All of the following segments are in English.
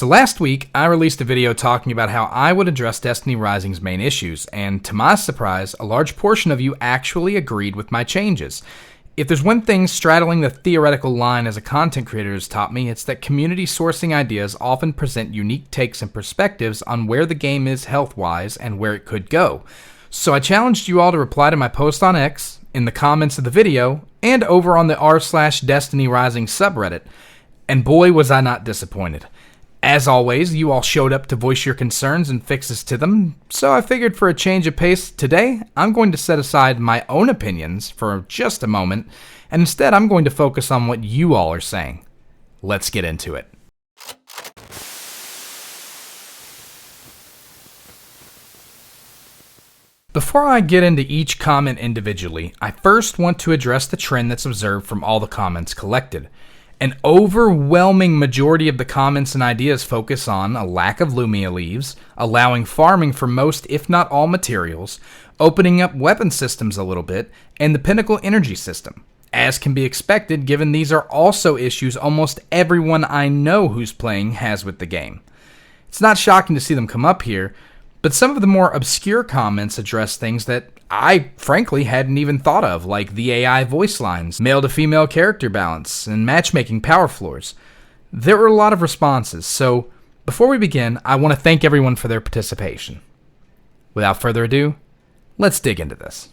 So last week, I released a video talking about how I would address Destiny Rising's main issues, and to my surprise, a large portion of you actually agreed with my changes. If there's one thing straddling the theoretical line as a content creator has taught me, it's that community sourcing ideas often present unique takes and perspectives on where the game is health-wise and where it could go. So I challenged you all to reply to my post on X, in the comments of the video, and over on the r/Destiny Rising subreddit, and boy was I not disappointed. As always, you all showed up to voice your concerns and fixes to them, so I figured for a change of pace, today I'm going to set aside my own opinions for just a moment, and instead I'm going to focus on what you all are saying. Let's get into it. Before I get into each comment individually, I first want to address the trend that's observed from all the comments collected. An overwhelming majority of the comments and ideas focus on a lack of Lumia leaves, allowing farming for most if not all materials, opening up weapon systems a little bit, and the Pinnacle energy system. As can be expected, given these are also issues almost everyone I know who's playing has with the game. It's not shocking to see them come up here, but some of the more obscure comments address things that I, frankly, hadn't even thought of, like the AI voice lines, male-to-female character balance, and matchmaking power floors. There were a lot of responses, so before we begin, I want to thank everyone for their participation. Without further ado, let's dig into this.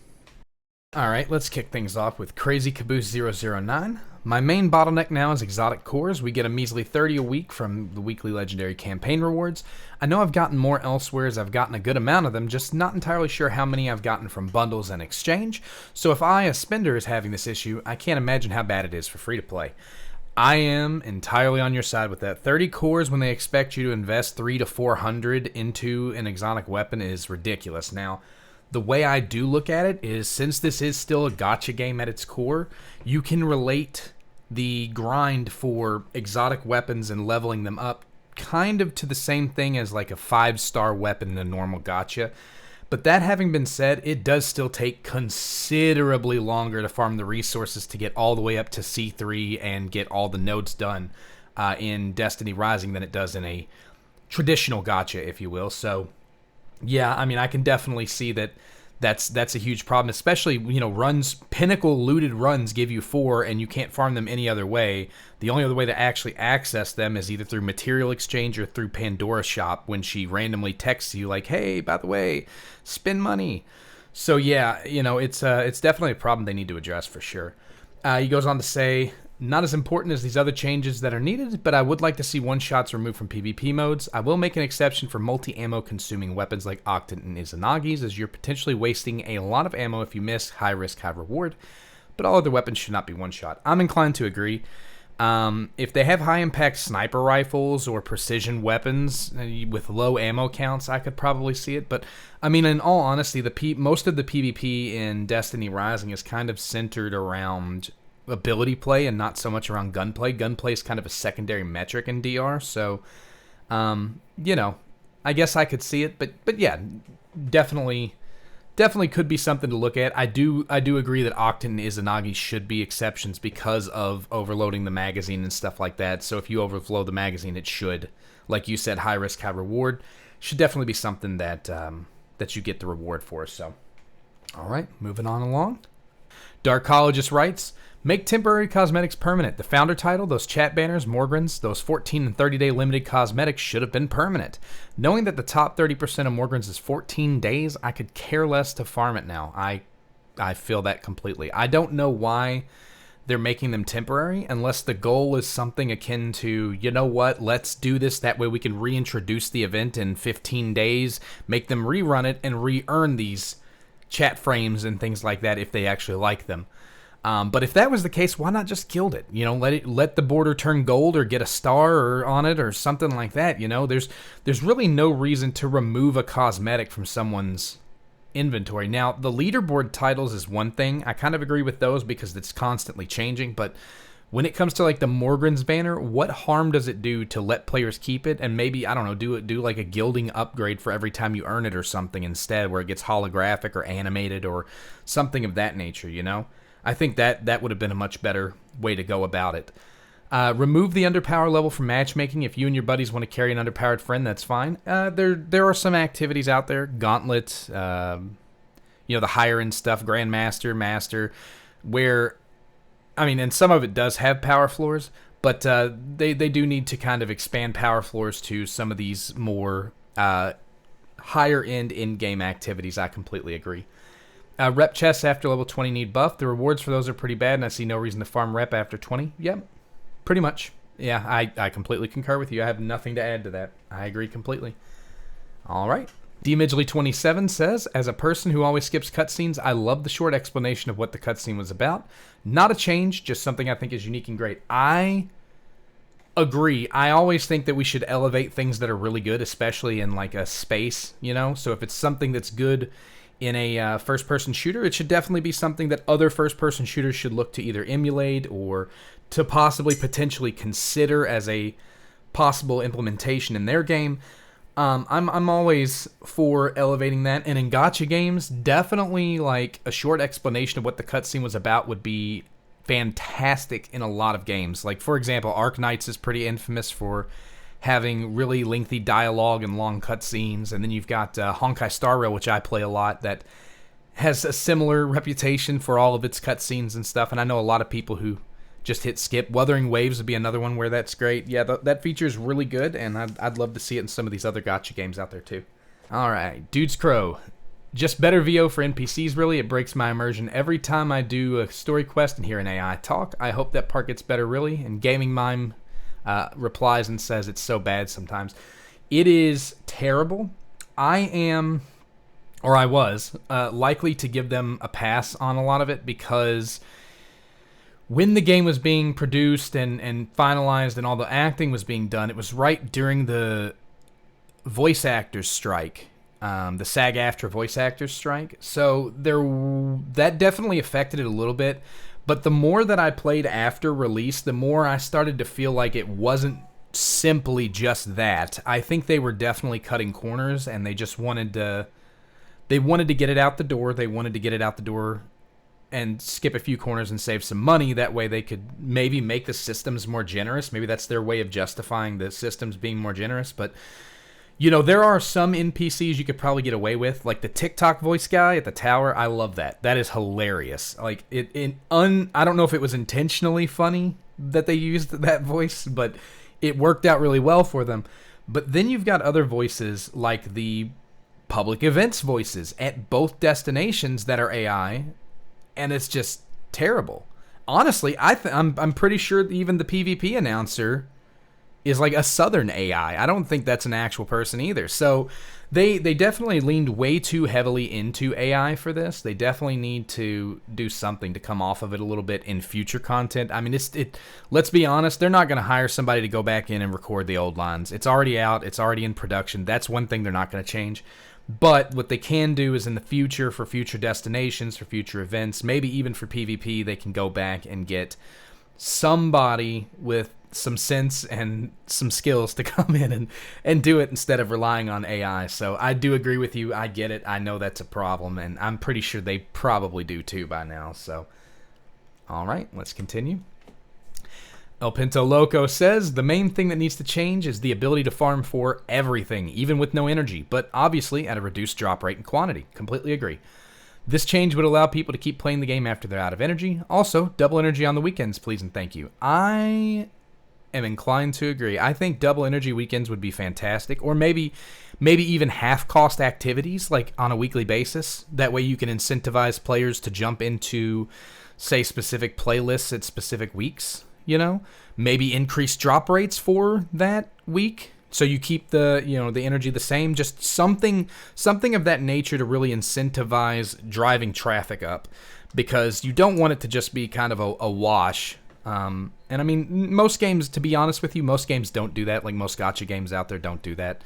Alright, let's kick things off with Crazy Caboose 009. My main bottleneck now is exotic cores. We get a measly 30 a week from the weekly legendary campaign rewards. I know I've gotten more elsewhere as I've gotten a good amount of them, just not entirely sure how many I've gotten from bundles and exchange. So if I, a spender, is having this issue, I can't imagine how bad it is for free to play. I am entirely on your side with that. 30 cores when they expect you to invest 300 to 400 into an exotic weapon is ridiculous. Now, the way I do look at it is, since this is still a gacha game at its core, you can relate the grind for exotic weapons and leveling them up kind of to the same thing as like a 5-star weapon in a normal gacha. But that having been said, it does still take considerably longer to farm the resources to get all the way up to C3 and get all the nodes done in Destiny Rising than it does in a traditional gacha, if you will. So yeah, I mean, I can definitely see that that's a huge problem, especially, you know, runs, Pinnacle looted runs give you 4 and you can't farm them any other way. The only other way to actually access them is either through material exchange or through Pandora Shop when she randomly texts you like, hey, by the way, spend money. So yeah, you know, it's definitely a problem they need to address for sure. He goes on to say, not as important as these other changes that are needed, but I would like to see one-shots removed from PvP modes. I will make an exception for multi-ammo consuming weapons like Octant and Izanagi's, as you're potentially wasting a lot of ammo if you miss. High risk, high reward. But all other weapons should not be one-shot. I'm inclined to agree. If they have high-impact sniper rifles or precision weapons with low ammo counts, I could probably see it. But, I mean, in all honesty, most of the PvP in Destiny Rising is kind of centered around ability play and not so much around gunplay. Gunplay is kind of a secondary metric in DR, so you know, I guess I could see it, but yeah, definitely could be something to look at. I do agree that Octant and Izanagi should be exceptions because of overloading the magazine and stuff like that. So if you overflow the magazine, it should, like you said, high risk, high reward, should definitely be something that that you get the reward for. So all right, moving on along. Darkologist writes, make temporary cosmetics permanent. The founder title, those chat banners, Morgrins, those 14 and 30-day limited cosmetics should have been permanent. Knowing that the top 30% of Morgrins is 14 days, I could care less to farm it now. I feel that completely. I don't know why they're making them temporary unless the goal is something akin to, you know what, let's do this, that way we can reintroduce the event in 15 days, make them rerun it, and re-earn these chat frames and things like that if they actually like them. But if that was the case, why not just gild it? You know, let the border turn gold or get a star on it or something like that. You know, there's really no reason to remove a cosmetic from someone's inventory. Now, the leaderboard titles is one thing. I kind of agree with those because it's constantly changing. But when it comes to like the Morgrins banner, what harm does it do to let players keep it and maybe, I don't know, do like a gilding upgrade for every time you earn it or something instead, where it gets holographic or animated or something of that nature, you know? I think that would have been a much better way to go about it. Remove the underpower level from matchmaking. If you and your buddies want to carry an underpowered friend, that's fine. There are some activities out there, Gauntlet, the higher end stuff, Grandmaster, Master, where, and some of it does have power floors, but they do need to kind of expand power floors to some of these more higher end in-game activities. I completely agree. Rep chests after level 20 need buff. The rewards for those are pretty bad, and I see no reason to farm rep after 20. Yep. Pretty much. Yeah, I completely concur with you. I have nothing to add to that. I agree completely. All right. DMidgley27 says, as a person who always skips cutscenes, I love the short explanation of what the cutscene was about. Not a change, just something I think is unique and great. I agree. I always think that we should elevate things that are really good, especially in like a space, So if it's something that's good in a first-person shooter, it should definitely be something that other first-person shooters should look to either emulate or to possibly potentially consider as a possible implementation in their game. I'm always for elevating that, and in gacha games, definitely like a short explanation of what the cutscene was about would be fantastic in a lot of games. Like, for example, Arknights is pretty infamous for having really lengthy dialogue and long cutscenes, and then you've got Honkai Star Rail, which I play a lot, that has a similar reputation for all of its cutscenes and stuff, and I know a lot of people who just hit skip. Wuthering Waves would be another one where that's great. Yeah, that feature is really good, and I'd love to see it in some of these other gacha games out there too. All right, Dude's Crow. Just better VO for NPCs, really. It breaks my immersion every time I do a story quest and hear an AI talk. I hope that part gets better, really. And Gaming Mime replies and says it's so bad sometimes. It is terrible. I was likely to give them a pass on a lot of it because when the game was being produced and finalized and all the acting was being done, it was right during the voice actors strike, the SAG-AFTRA voice actors strike. So that definitely affected it a little bit. But the more that I played after release, the more I started to feel like it wasn't simply just that. I think they were definitely cutting corners, and they just wanted to get it out the door. They wanted to get it out the door and skip a few corners and save some money. That way they could maybe make the systems more generous. Maybe that's their way of justifying the systems being more generous. But, there are some NPCs you could probably get away with. Like the TikTok voice guy at the tower. I love that. That is hilarious. Like, I don't know if it was intentionally funny that they used that voice, but it worked out really well for them. But then you've got other voices like the public events voices at both destinations that are AI, and it's just terrible. Honestly, I'm pretty sure even the PvP announcer is like a Southern AI. I don't think that's an actual person either. So they definitely leaned way too heavily into AI for this. They definitely need to do something to come off of it a little bit in future content. Let's be honest, they're not going to hire somebody to go back in and record the old lines. It's already out. It's already in production. That's one thing they're not going to change. But what they can do is in the future, for future destinations, for future events, maybe even for PvP, they can go back and get somebody with some sense and some skills to come in and do it instead of relying on AI. So I do agree with you. I get it. I know that's a problem, and I'm pretty sure they probably do too by now. So, all right, let's continue. El Pinto Loco says, the main thing that needs to change is the ability to farm for everything, even with no energy, but obviously at a reduced drop rate and quantity. Completely agree. This change would allow people to keep playing the game after they're out of energy. Also, double energy on the weekends, please and thank you. I am inclined to agree. I think double energy weekends would be fantastic, or maybe even half-cost activities, like on a weekly basis. That way you can incentivize players to jump into, say, specific playlists at specific weeks. Maybe increase drop rates for that week, so you keep the energy the same. Just something of that nature to really incentivize driving traffic up, because you don't want it to just be kind of a wash. And most games, to be honest with you, most games don't do that. Like most gacha games out there don't do that.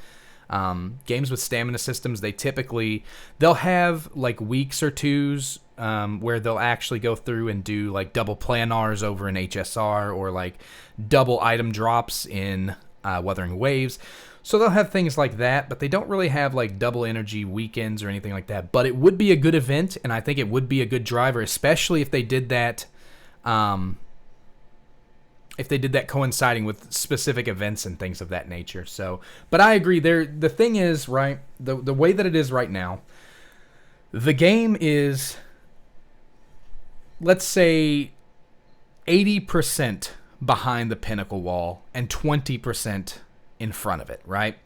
Games with stamina systems, they'll have like weeks or twos where they'll actually go through and do like double planars over in HSR, or like double item drops in Wuthering Waves. So they'll have things like that, but they don't really have like double energy weekends or anything like that. But it would be a good event, and I think it would be a good driver, especially if they did that if they did that coinciding with specific events and things of that nature. So, but I agree. The thing is, right, the way that it is right now, the game is, let's say, 80% behind the pinnacle wall and 20% in front of it, right?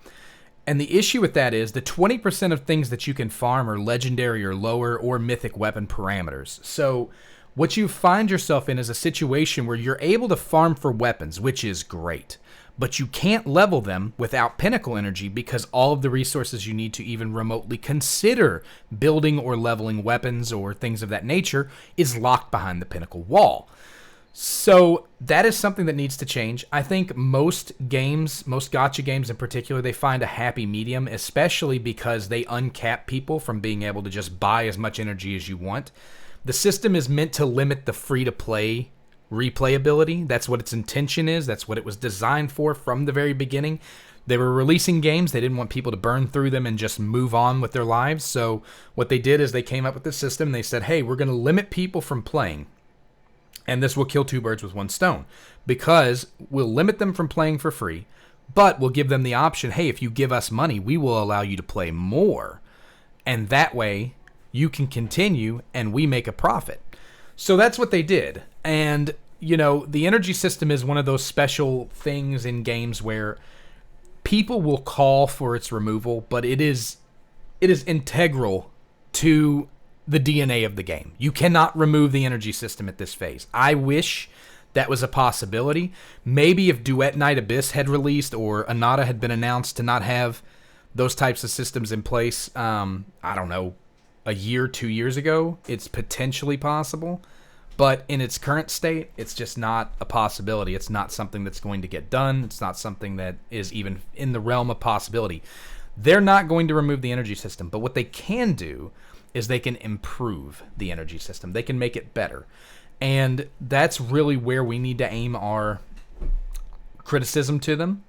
And the issue with that is the 20% of things that you can farm are legendary or lower or mythic weapon parameters. So what you find yourself in is a situation where you're able to farm for weapons, which is great, but you can't level them without pinnacle energy because all of the resources you need to even remotely consider building or leveling weapons or things of that nature is locked behind the pinnacle wall. So that is something that needs to change. I think most games, most gacha games in particular, they find a happy medium, especially because they uncap people from being able to just buy as much energy as you want. The system is meant to limit the free-to-play replayability. That's what its intention is. That's what it was designed for from the very beginning. They were releasing games. They didn't want people to burn through them and just move on with their lives. So what they did is they came up with this system. They said, hey, we're going to limit people from playing. And this will kill two birds with one stone because we'll limit them from playing for free, but we'll give them the option, hey, if you give us money, we will allow you to play more. And that way you can continue and we make a profit. So that's what they did. And, you know, the energy system is one of those special things in games where people will call for its removal, but it is integral to the DNA of the game. You cannot remove the energy system at this phase. I wish that was a possibility. Maybe if Duet Night Abyss had released or Anata had been announced to not have those types of systems in place, I don't know, a year, 2 years ago, it's potentially possible. But in its current state, it's just not a possibility. It's not something that's going to get done. It's not something that is even in the realm of possibility. They're not going to remove the energy system, but what they can do is they can improve the energy system. They can make it better. And that's really where we need to aim our criticism to them.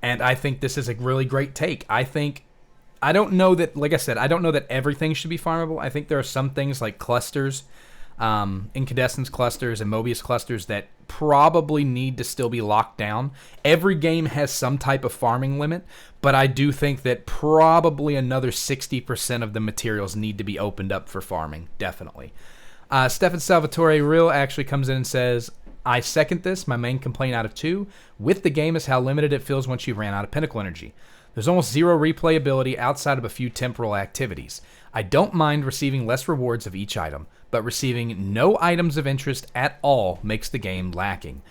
And I think this is a really great take. I don't know that, like I said, I don't know that everything should be farmable. I think there are some things like clusters, incandescence clusters and Mobius clusters that probably need to still be locked down. Every game has some type of farming limit, but I do think that probably another 60% of the materials need to be opened up for farming, definitely. Stefan Salvatore Real actually comes in and says, I second this. My main complaint out of 2 with the game is how limited it feels once you ran out of pinnacle energy. There's almost zero replayability outside of a few temporal activities. I don't mind receiving less rewards of each item, but receiving no items of interest at all makes the game lacking.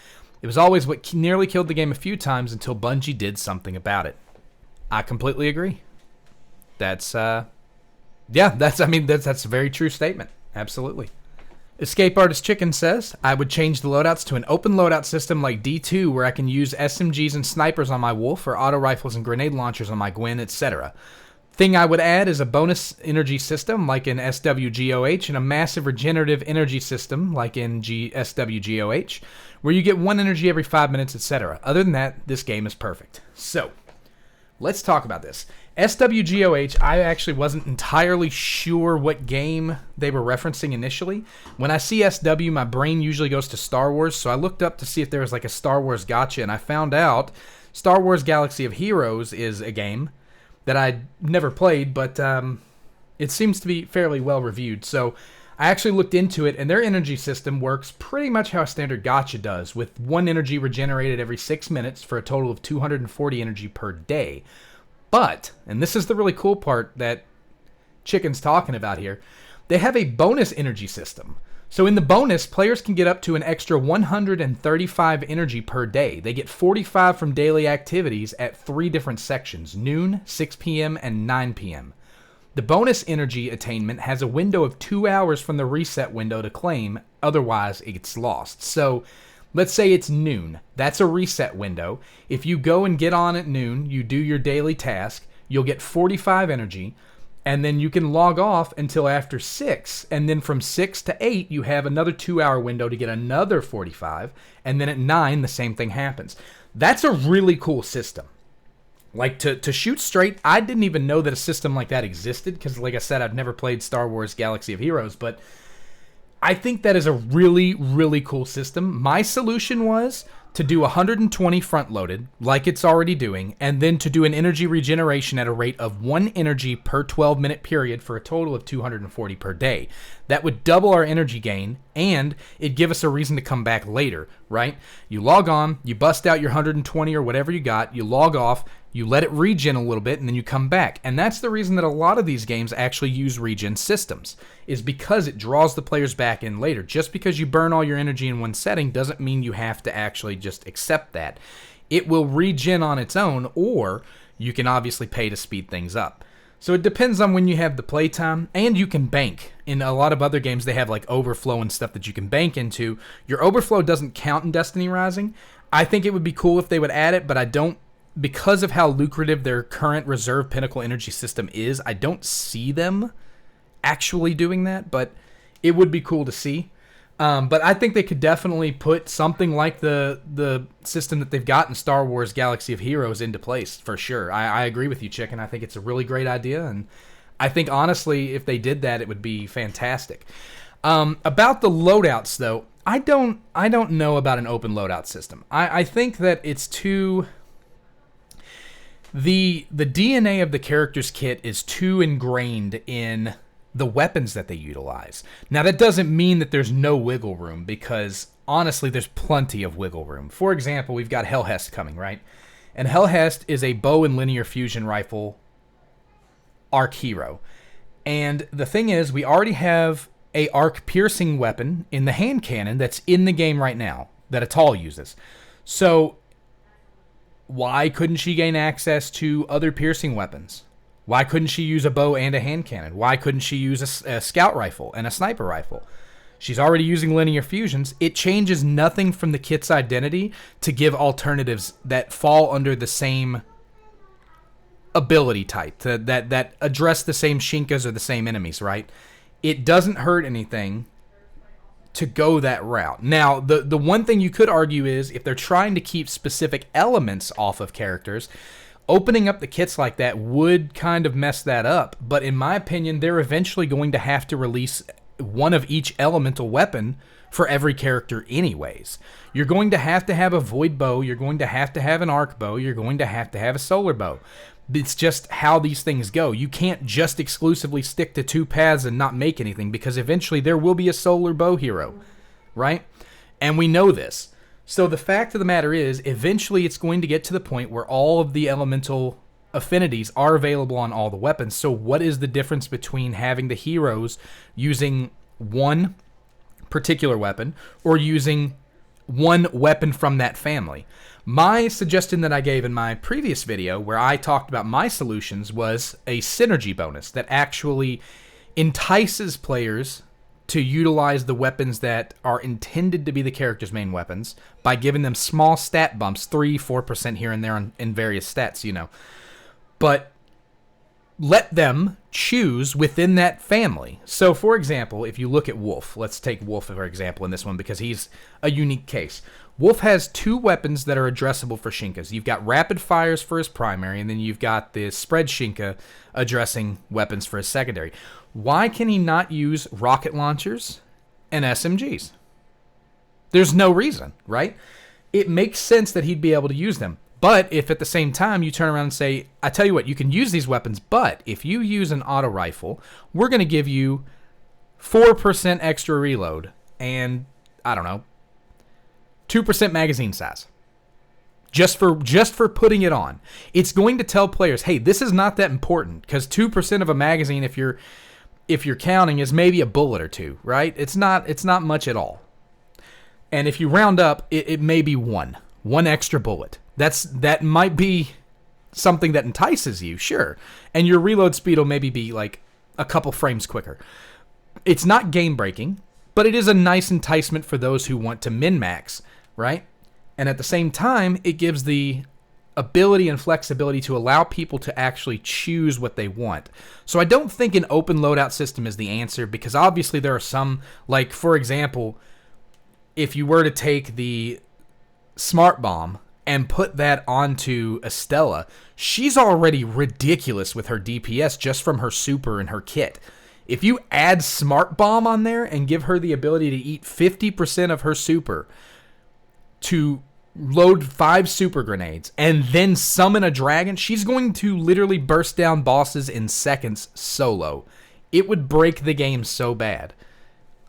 It was always what nearly killed the game a few times until Bungie did something about it. I completely agree. That's a very true statement. Absolutely. Escape Artist Chicken says, I would change the loadouts to an open loadout system like D2 where I can use SMGs and snipers on my Wolf or auto rifles and grenade launchers on my Gwen, etc. Thing I would add is a bonus energy system like in SWGOH and a massive regenerative energy system like in SWGOH where you get 1 energy every 5 minutes, etc. Other than that, this game is perfect. So, let's talk about this. SWGOH, I actually wasn't entirely sure what game they were referencing initially. When I see SW, my brain usually goes to Star Wars, so I looked up to see if there was like a Star Wars gacha, and I found out Star Wars Galaxy of Heroes is a game that I'd never played, but it seems to be fairly well reviewed. So I actually looked into it, and their energy system works pretty much how a standard gacha does, with 1 energy regenerated every 6 minutes for a total of 240 energy per day. But, and this is the really cool part that Chicken's talking about here, they have a bonus energy system. So in the bonus, players can get up to an extra 135 energy per day. They get 45 from daily activities at 3 different sections, noon, 6 p.m., and 9 p.m. The bonus energy attainment has a window of 2 hours from the reset window to claim, otherwise it gets lost. So let's say it's noon. That's a reset window. If you go and get on at noon, you do your daily task, you'll get 45 energy, and then you can log off until after 6. And then from 6 to 8, you have another 2-hour window to get another 45. And then at 9, the same thing happens. That's a really cool system. Like, to shoot straight, I didn't even know that a system like that existed, because like I said, I've never played Star Wars Galaxy of Heroes, but I think that is a really, really cool system. My solution was to do 120 front loaded, like it's already doing, and then to do an energy regeneration at a rate of 1 energy per 12-minute period for a total of 240 per day. That would double our energy gain, and it'd give us a reason to come back later, right? You log on, you bust out your 120 or whatever you got, you log off, you let it regen a little bit, and then you come back. And that's the reason that a lot of these games actually use regen systems, is because it draws the players back in later. Just because you burn all your energy in one setting doesn't mean you have to actually just accept that. It will regen on its own, or you can obviously pay to speed things up. So it depends on when you have the playtime, and you can bank. In a lot of other games, they have like overflow and stuff that you can bank into. Your overflow doesn't count in Destiny Rising. I think it would be cool if they would add it, but I don't. Because of how lucrative their current reserve pinnacle energy system is, I don't see them actually doing that, but it would be cool to see. But I think they could definitely put something like the system that they've got in Star Wars Galaxy of Heroes into place, for sure. I agree with you, Chicken. I think it's a really great idea, and I think, honestly, if they did that, it would be fantastic. About the loadouts, though, I don't know about an open loadout system. I think that it's too... The DNA of the character's kit is too ingrained in the weapons that they utilize. Now, that doesn't mean that there's no wiggle room, because, honestly, there's plenty of wiggle room. For example, we've got Hellhest coming, right? And Hellhest is a bow and linear fusion rifle arc hero. And the thing is, we already have a arc-piercing weapon in the hand cannon that's in the game right now, that Atal uses. So why couldn't she gain access to other piercing weapons? Why couldn't she use a bow and a hand cannon? Why couldn't she use a scout rifle and a sniper rifle? She's already using linear fusions. It changes nothing from the kit's identity to give alternatives that fall under the same ability type, that address the same Shinkas or the same enemies, right? It doesn't hurt anything to go that route. Now, the one thing you could argue is, if they're trying to keep specific elements off of characters, opening up the kits like that would kind of mess that up. But in my opinion, they're eventually going to have to release one of each elemental weapon for every character anyways. You're going to have a void bow, you're going to have an arc bow, you're going to have a solar bow. It's just how these things go. You can't just exclusively stick to two paths and not make anything, because eventually there will be a solar bow hero, right? And we know this. So the fact of the matter is, eventually it's going to get to the point where all of the elemental affinities are available on all the weapons. So what is the difference between having the heroes using one particular weapon or using one weapon from that family? My suggestion that I gave in my previous video, where I talked about my solutions, was a synergy bonus that actually entices players to utilize the weapons that are intended to be the character's main weapons by giving them small stat bumps, 3-4% here and there in various stats, you know. But let them choose within that family. So, for example, if you look at Wolf, let's take Wolf for example in this one, because he's a unique case. Wolf has two weapons that are addressable for Shinkas. You've got rapid fires for his primary, and then you've got the spread Shinka addressing weapons for his secondary. Why can he not use rocket launchers and SMGs? There's no reason, right? It makes sense that he'd be able to use them. But if at the same time you turn around and say, I tell you what, you can use these weapons, but if you use an auto rifle, we're going to give you 4% extra reload and, I don't know, 2% magazine size. Just for putting it on. It's going to tell players, hey, this is not that important, because 2% of a magazine, if you're counting, is maybe a bullet or two, right? It's not much at all. And if you round up, it may be one extra bullet. That might be something that entices you, sure. And your reload speed will maybe be like a couple frames quicker. It's not game breaking, but it is a nice enticement for those who want to min-max, right? And at the same time, it gives the ability and flexibility to allow people to actually choose what they want. So I don't think an open loadout system is the answer, because obviously there are some, like, for example, if you were to take the Smart Bomb and put that onto Estella, she's already ridiculous with her DPS just from her super and her kit. If you add Smart Bomb on there and give her the ability to eat 50% of her super to load 5 super grenades, and then summon a dragon, she's going to literally burst down bosses in seconds solo. It would break the game so bad.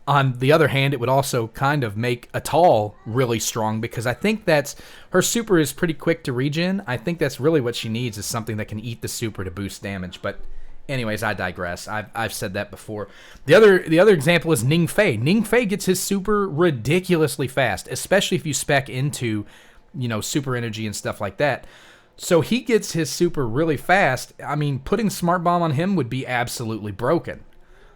On the other hand, it would also kind of make Atal really strong, because I think that's her super is pretty quick to regen. I think that's really what she needs, is something that can eat the super to boost damage. But anyways, I digress. I've said that before. The other example is Ning Fei. Ning Fei gets his super ridiculously fast, especially if you spec into, super energy and stuff like that. So he gets his super really fast. I mean, putting Smart Bomb on him would be absolutely broken.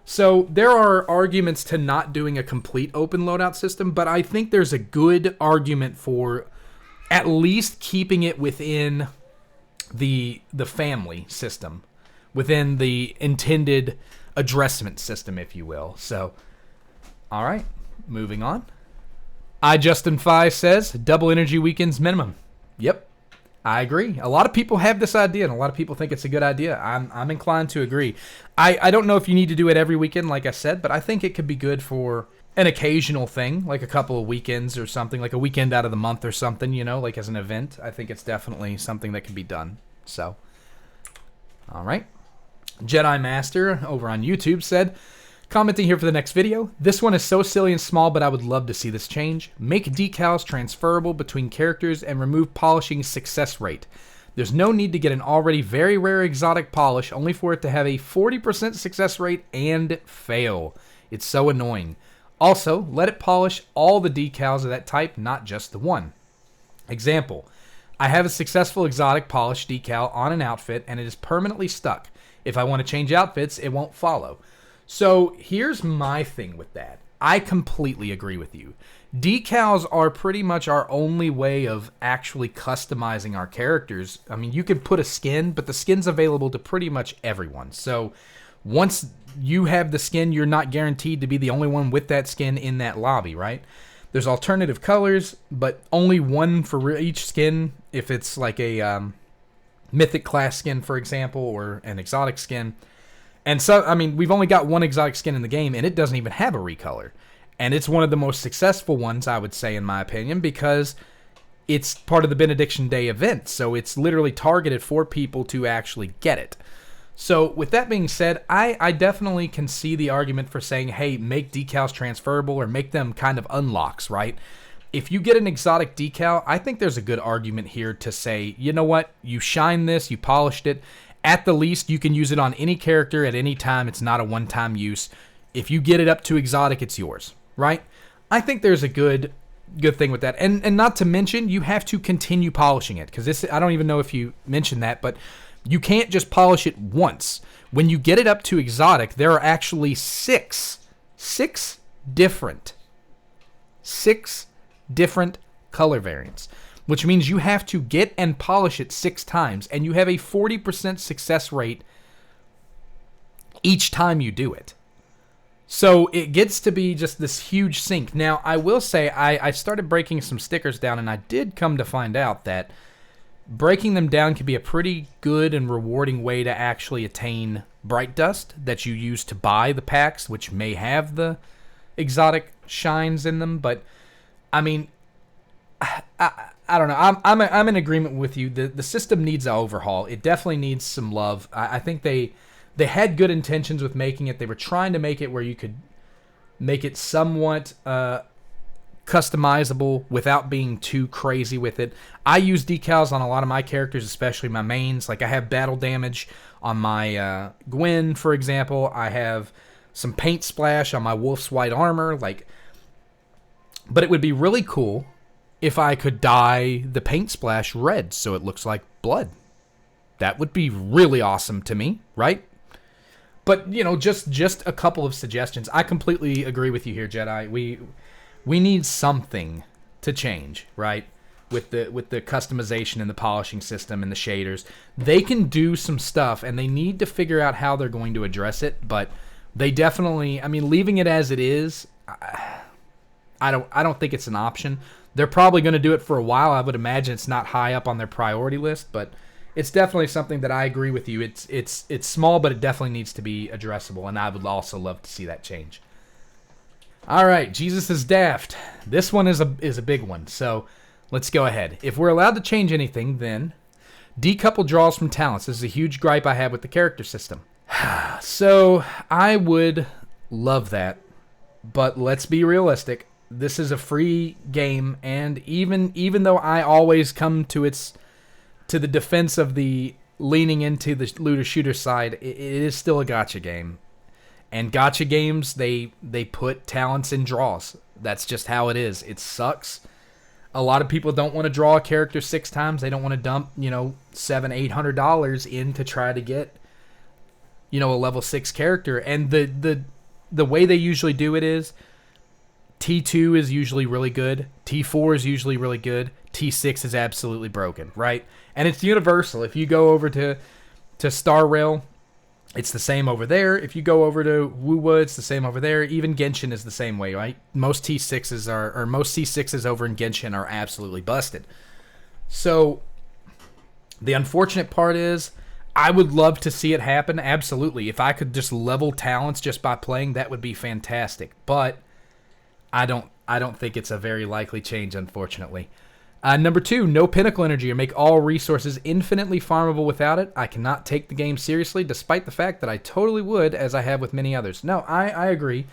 So there are arguments to not doing a complete open loadout system, but I think there's a good argument for at least keeping it within the family system, within the intended addressment system, if you will. So, all right, moving on. Justin Fi says, double energy weekends minimum. Yep, I agree. A lot of people have this idea, and a lot of people think it's a good idea. I'm inclined to agree. I don't know if you need to do it every weekend, like I said, but I think it could be good for an occasional thing, like a couple of weekends or something, like a weekend out of the month or something, like as an event. I think it's definitely something that can be done. So, all right. Jedi Master over on YouTube said, commenting here for the next video, this one is so silly and small, but I would love to see this change. Make decals transferable between characters and remove polishing success rate. There's no need to get an already very rare exotic polish only for it to have a 40% success rate and fail. It's so annoying. Also, let it polish all the decals of that type, not just the one. Example, I have a successful exotic polish decal on an outfit and it is permanently stuck. If I want to change outfits, it won't follow. So here's my thing with that. I completely agree with you. Decals are pretty much our only way of actually customizing our characters. I mean, you can put a skin, but the skin's available to pretty much everyone. So once you have the skin, you're not guaranteed to be the only one with that skin in that lobby, right? There's alternative colors, but only one for each skin. If it's like a mythic class skin, for example, or an exotic skin. And so, I mean, we've only got one exotic skin in the game, and it doesn't even have a recolor. And it's one of the most successful ones, I would say, in my opinion, because it's part of the Benediction Day event. So it's literally targeted for people to actually get it. So with that being said, I definitely can see the argument for saying, hey, make decals transferable or make them kind of unlocks, right? If you get an exotic decal, I think there's a good argument here to say, you know what, you shine this, you polished it. At the least, you can use it on any character at any time. It's not a one-time use. If you get it up to exotic, it's yours, right? I think there's a good thing with that. And not to mention, you have to continue polishing it. Because this, I don't even know if you mentioned that, but you can't just polish it once. When you get it up to exotic, there are actually six different color variants, which means you have to get and polish it 6 times, and you have a 40% success rate each time you do it. So it gets to be just this huge sink. Now, I will say I started breaking some stickers down, and I did come to find out that breaking them down can be a pretty good and rewarding way to actually attain Bright Dust that you use to buy the packs, which may have the exotic shines in them. But, I mean, I don't know. I'm in agreement with you. The system needs an overhaul. It definitely needs some love. I think they had good intentions with making it. They were trying to make it where you could make it somewhat customizable without being too crazy with it. I use decals on a lot of my characters, especially my mains. Like I have battle damage on my Gwen, for example. I have some paint splash on my Wolf's white armor. But it would be really cool if I could dye the paint splash red so it looks like blood. That would be really awesome to me, right? But, just a couple of suggestions. I completely agree with you here, Jedi. We need something to change, right? With the customization and the polishing system and the shaders. They can do some stuff, and they need to figure out how they're going to address it, but they definitely, leaving it as it is, I don't think it's an option. They're probably going to do it for a while. I would imagine it's not high up on their priority list, but it's definitely something that I agree with you. It's small, but it definitely needs to be addressable, and I would also love to see that change. All right, Jesus is Daft. This one is a big one. So Let's go ahead. If we're allowed to change anything, then decouple draws from talents. This is a huge gripe I have with the character system. So I would love that, but let's be realistic. This is a free game, and even though I always come to the defense of the leaning into the looter shooter side, it is still a gacha game. And gacha games, they put talents in draws. That's just how it is. It sucks. A lot of people don't want to draw a character 6 times. They don't want to dump, $700-800 in to try to get, a level 6 character. And the way they usually do it is T2 is usually really good. T4 is usually really good. T6 is absolutely broken, right? And it's universal. If you go over to Star Rail, it's the same over there. If you go over to Wuwa, it's the same over there. Even Genshin is the same way, right? Most most C6s over in Genshin are absolutely busted. So the unfortunate part is I would love to see it happen, absolutely. If I could just level talents just by playing, that would be fantastic. But I don't think it's a very likely change, unfortunately. Number 2, no pinnacle energy or make all resources infinitely farmable without it. I cannot take the game seriously, despite the fact that I totally would, as I have with many others. No, I agree.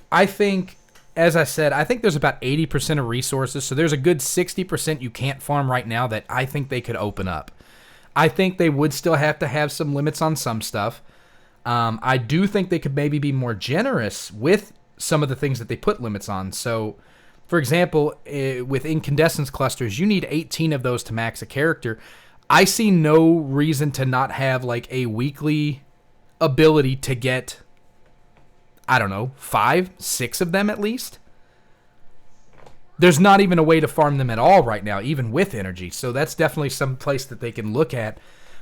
I think, as I said, I think there's about 80% of resources, so there's a good 60% you can't farm right now that I think they could open up. I think they would still have to have some limits on some stuff. I do think they could maybe be more generous with some of the things that they put limits on. So, for example, with incandescence clusters, you need 18 of those to max a character. I see no reason to not have like a weekly ability to get, 5, 6 of them at least. There's not even a way to farm them at all right now, even with energy. So that's definitely some place that they can look at.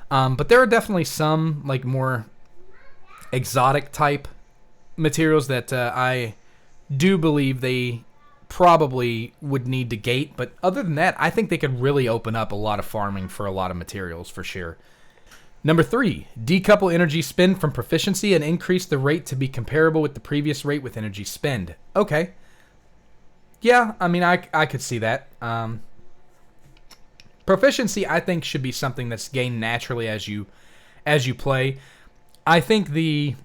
But there are definitely some like more exotic type materials that I do believe they probably would need to gate, but other than that, I think they could really open up a lot of farming for a lot of materials for sure. Number 3, decouple energy spend from proficiency and increase the rate to be comparable with the previous rate with energy spend. Okay. Yeah, I mean, I could see that. Proficiency, I think, should be something that's gained naturally as you play. I think the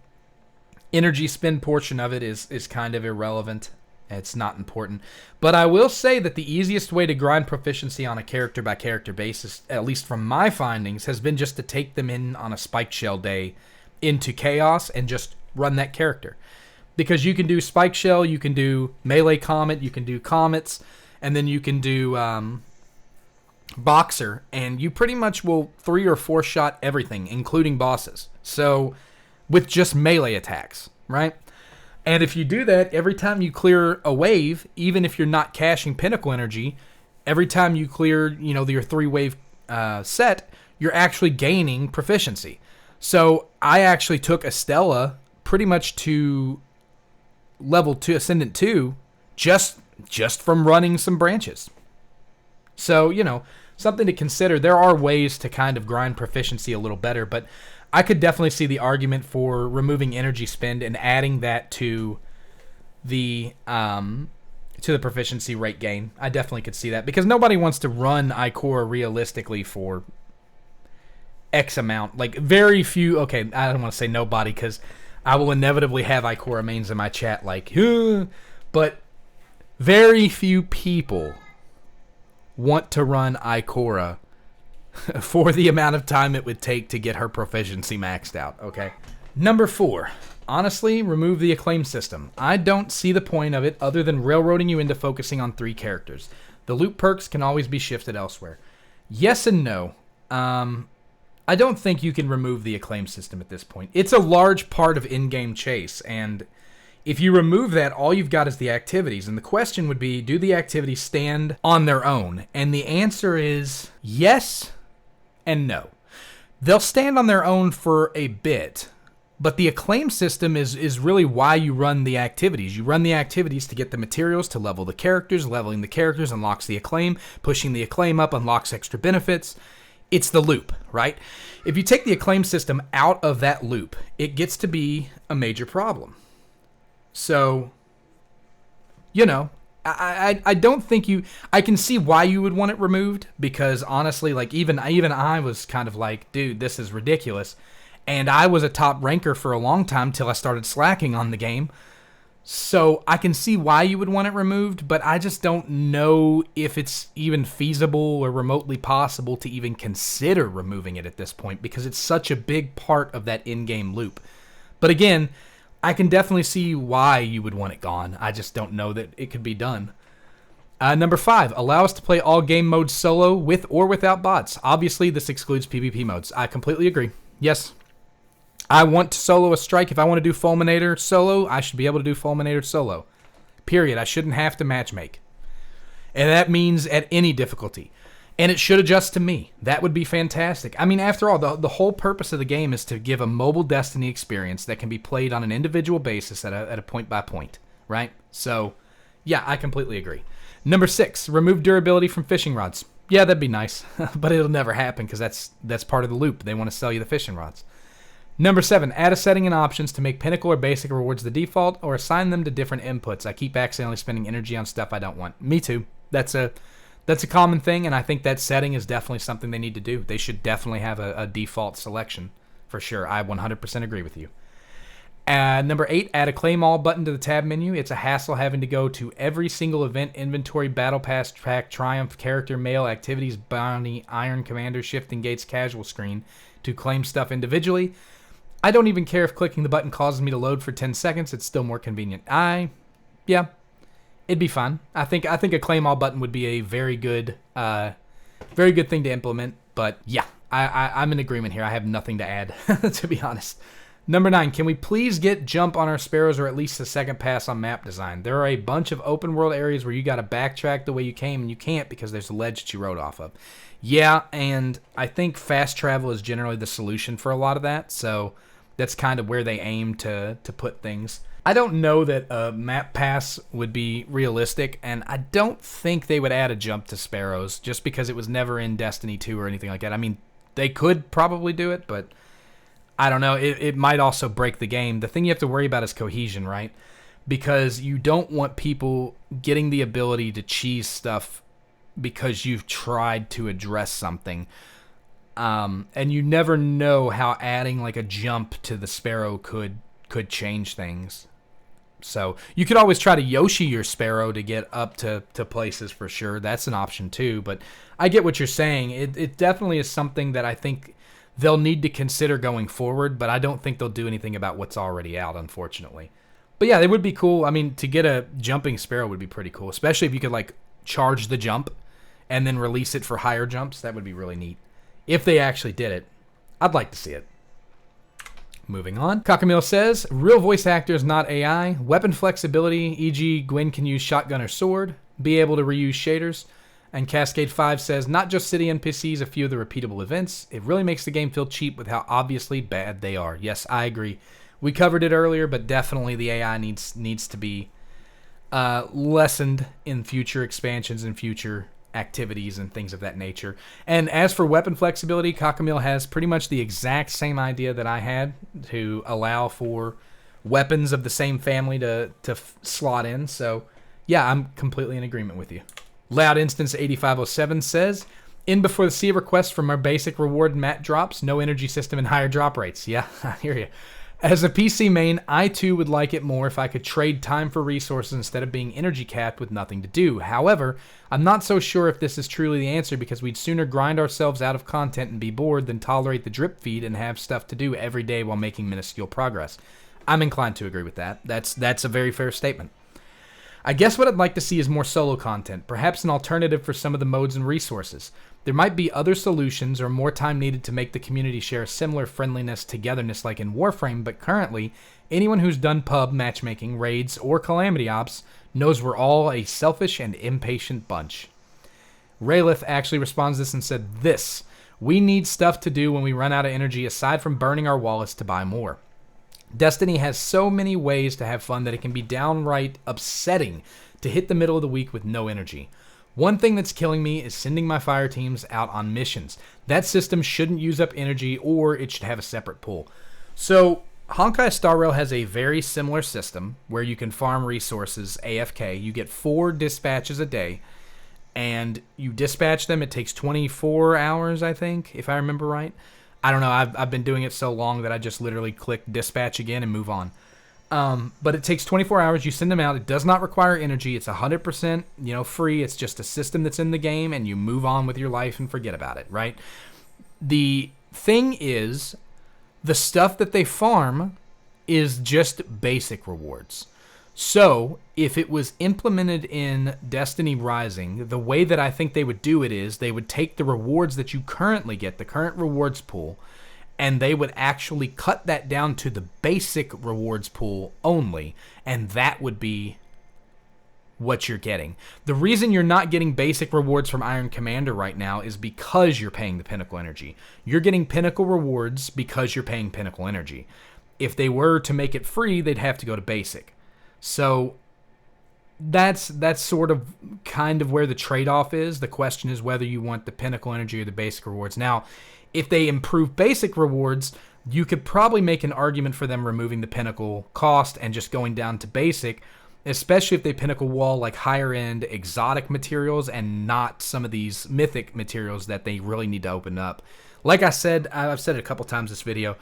energy spend portion of it is kind of irrelevant. It's not important. But I will say that the easiest way to grind proficiency on a character-by-character basis, at least from my findings, has been just to take them in on a Spike Shell day into Chaos and just run that character. Because you can do Spike Shell, you can do Melee Comet, you can do Comets, and then you can do Boxer, and you pretty much will 3 or 4 shot everything, including bosses. So, with just melee attacks, right? And if you do that, every time you clear a wave, even if you're not caching pinnacle energy, every time you clear, your 3-wave set, you're actually gaining proficiency. So I actually took Estella pretty much to level 2, Ascendant 2, just from running some branches. So, something to consider. There are ways to kind of grind proficiency a little better, but I could definitely see the argument for removing energy spend and adding that to the proficiency rate gain. I definitely could see that because nobody wants to run Ikora realistically for X amount. Like very few. Okay, I don't want to say nobody because I will inevitably have Ikora mains in my chat. Like, but very few people want to run Ikora for the amount of time it would take to get her proficiency maxed out, okay? Number 4, honestly, remove the acclaim system. I don't see the point of it other than railroading you into focusing on 3 characters. The loot perks can always be shifted elsewhere. Yes and no. I don't think you can remove the acclaim system at this point. It's a large part of in-game chase, and if you remove that, all you've got is the activities. And the question would be, do the activities stand on their own? And the answer is yes and no. They'll stand on their own for a bit, but the acclaim system is really why you run the activities. You run the activities to get the materials to level the characters. Leveling the characters unlocks the acclaim. Pushing the acclaim up unlocks extra benefits. It's the loop, right? If you take the acclaim system out of that loop, it gets to be a major problem. So, I don't think you. I can see why you would want it removed, because honestly, like even I was kind of like, dude, this is ridiculous. And I was a top ranker for a long time till I started slacking on the game. So I can see why you would want it removed, but I just don't know if it's even feasible or remotely possible to even consider removing it at this point, because it's such a big part of that in-game loop. But again, I can definitely see why you would want it gone. I just don't know that it could be done. Number 5, allow us to play all game modes solo with or without bots. Obviously, this excludes PvP modes. I completely agree. Yes, I want to solo a strike. If I want to do Fulminator solo, I should be able to do Fulminator solo. Period. I shouldn't have to matchmake. And that means at any difficulty. And it should adjust to me. That would be fantastic. I mean, after all, the whole purpose of the game is to give a mobile Destiny experience that can be played on an individual basis at a point-by-point, right? So, yeah, I completely agree. Number 6, remove durability from fishing rods. Yeah, that'd be nice, but it'll never happen because that's part of the loop. They want to sell you the fishing rods. Number 7, add a setting in options to make pinnacle or basic rewards the default, or assign them to different inputs. I keep accidentally spending energy on stuff I don't want. Me too. That's a common thing, and I think that setting is definitely something they need to do. They should definitely have a default selection, for sure. I 100% agree with you. Number 8, add a claim all button to the tab menu. It's a hassle having to go to every single event, inventory, battle pass, track, triumph, character, mail, activities, bounty, iron commander, shifting gates, casual screen to claim stuff individually. I don't even care if clicking the button causes me to load for 10 seconds. It's still more convenient. Yeah, it'd be fun. I think a claim all button would be a very good thing to implement. But yeah, I'm in agreement here. I have nothing to add, to be honest. Number 9, can we please get jump on our sparrows, or at least a second pass on map design? There are a bunch of open world areas where you got to backtrack the way you came, and you can't because there's a ledge that you rode off of. Yeah, and I think fast travel is generally the solution for a lot of that. So that's kind of where they aim to put things. I don't know that a map pass would be realistic, and I don't think they would add a jump to sparrows just because it was never in Destiny 2 or anything like that. I mean, they could probably do it, but I don't know. It might also break the game. The thing you have to worry about is cohesion, right? Because you don't want people getting the ability to cheese stuff because you've tried to address something. And you never know how adding like a jump to the sparrow could change things. So you could always try to Yoshi your sparrow to get up to places for sure. That's an option too. But I get what you're saying. It definitely is something that I think they'll need to consider going forward, but I don't think they'll do anything about what's already out, unfortunately. But yeah, it would be cool. I mean, to get a jumping sparrow would be pretty cool, especially if you could like charge the jump and then release it for higher jumps. That would be really neat. If they actually did it, I'd like to see it. Moving on. Cockamille says, real voice actors, not AI. Weapon flexibility, e.g. Gwen can use shotgun or sword. Be able to reuse shaders. And Cascade 5 says, not just city NPCs, a few of the repeatable events. It really makes the game feel cheap with how obviously bad they are. Yes, I agree. We covered it earlier, but definitely the AI needs to be lessened in future expansions and future activities and things of that nature. And as for weapon flexibility, Cockamille has pretty much the exact same idea that I had, to allow for weapons of the same family to slot in. So yeah, I'm completely in agreement with you. Loud Instance 8507 says, in before the sea of requests from our basic reward mat drops, no energy system and higher drop rates. Yeah, I hear you. As a PC main, I too would like it more if I could trade time for resources instead of being energy capped with nothing to do. However, I'm not so sure if this is truly the answer, because we'd sooner grind ourselves out of content and be bored than tolerate the drip feed and have stuff to do every day while making minuscule progress. I'm inclined to agree with that. That's a very fair statement. I guess what I'd like to see is more solo content, perhaps an alternative for some of the modes and resources. There might be other solutions or more time needed to make the community share a similar friendliness, togetherness like in Warframe, but currently, anyone who's done pub, matchmaking, raids, or Calamity Ops knows we're all a selfish and impatient bunch. Raylith actually responds to this and said this: we need stuff to do when we run out of energy aside from burning our wallets to buy more. Destiny has so many ways to have fun that it can be downright upsetting to hit the middle of the week with no energy. One thing that's killing me is sending my fire teams out on missions. That system shouldn't use up energy, or it should have a separate pool. So Honkai Star Rail has a very similar system where you can farm resources AFK. You get 4 dispatches a day, and you dispatch them. It takes 24 hours, I think, if I remember right. I don't know. I've been doing it so long that I just literally click dispatch again and move on. But it takes 24 hours. You send them out. It does not require energy. It's 100%, free. It's just a system that's in the game, and you move on with your life and forget about it, right? The thing is, the stuff that they farm is just basic rewards. So, if it was implemented in Destiny Rising, the way that I think they would do it is they would take the rewards that you currently get, the current rewards pool, and they would actually cut that down to the basic rewards pool only, and that would be what you're getting. The reason you're not getting basic rewards from Iron Commander right now is because you're paying the Pinnacle Energy. You're getting Pinnacle rewards because you're paying Pinnacle Energy. If they were to make it free, they'd have to go to basic. So that's sort of kind of where the trade-off is. The question is whether you want the Pinnacle Energy or the basic rewards. Now, if they improve basic rewards, you could probably make an argument for them removing the Pinnacle cost and just going down to basic, especially if they Pinnacle wall like higher-end exotic materials and not some of these mythic materials that they really need to open up. Like I said, I've said it a couple times this video,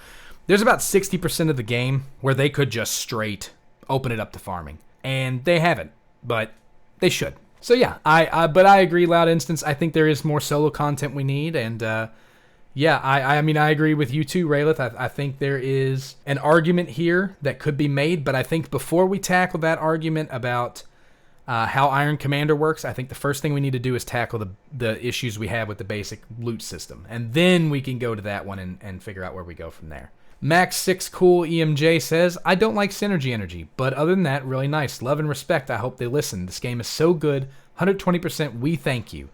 there's about 60% of the game where they could just straight open it up to farming. And they haven't, but they should. So yeah, but I agree, Loud Instance. I think there is more solo content we need, and yeah, I mean, I agree with you too, Raylith. I think there is an argument here that could be made, but I think before we tackle that argument about how Iron Commander works, I think the first thing we need to do is tackle the issues we have with the basic loot system, and then we can go to that one and figure out where we go from there. Max6Cool EMJ says, I don't like Synergy Energy, but other than that, really nice. Love and respect. I hope they listen. This game is so good. 120%, we thank you.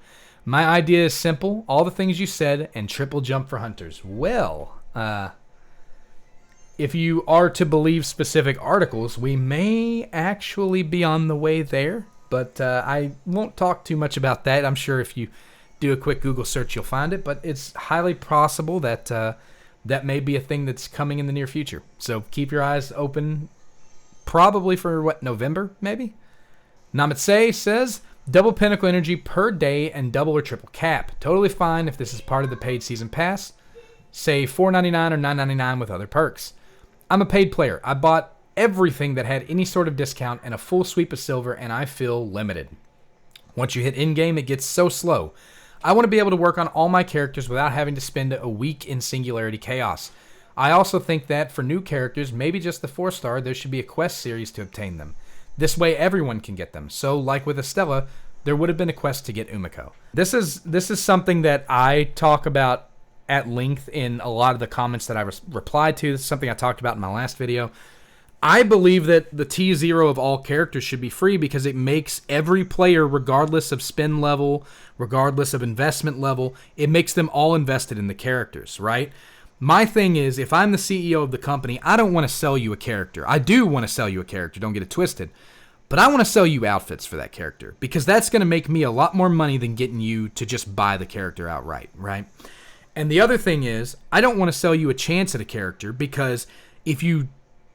My idea is simple. All the things you said and triple jump for hunters. Well, if you are to believe specific articles, we may actually be on the way there, but I won't talk too much about that. I'm sure if you do a quick Google search, you'll find it, but it's highly possible that that may be a thing that's coming in the near future. So keep your eyes open, probably for, November, maybe? Namaste says, double Pinnacle Energy per day and double or triple cap. Totally fine if this is part of the paid season pass. Say $4.99 or $9.99 with other perks. I'm a paid player. I bought everything that had any sort of discount and a full sweep of silver, and I feel limited. Once you hit in-game, it gets so slow. I want to be able to work on all my characters without having to spend a week in Singularity Chaos. I also think that for new characters, maybe just the 4-star, there should be a quest series to obtain them. This way everyone can get them. So, like with Estella, there would have been a quest to get Umiko. This is something that I talk about at length in a lot of the comments that I replied to. This is something I talked about in my last video. I believe that the T0 of all characters should be free because it makes every player, regardless of spend level, regardless of investment level, it makes them all invested in the characters, right? My thing is, if I'm the CEO of the company, I don't want to sell you a character. I do want to sell you a character, don't get it twisted. But I want to sell you outfits for that character because that's going to make me a lot more money than getting you to just buy the character outright, right? And the other thing is, I don't want to sell you a chance at a character because if you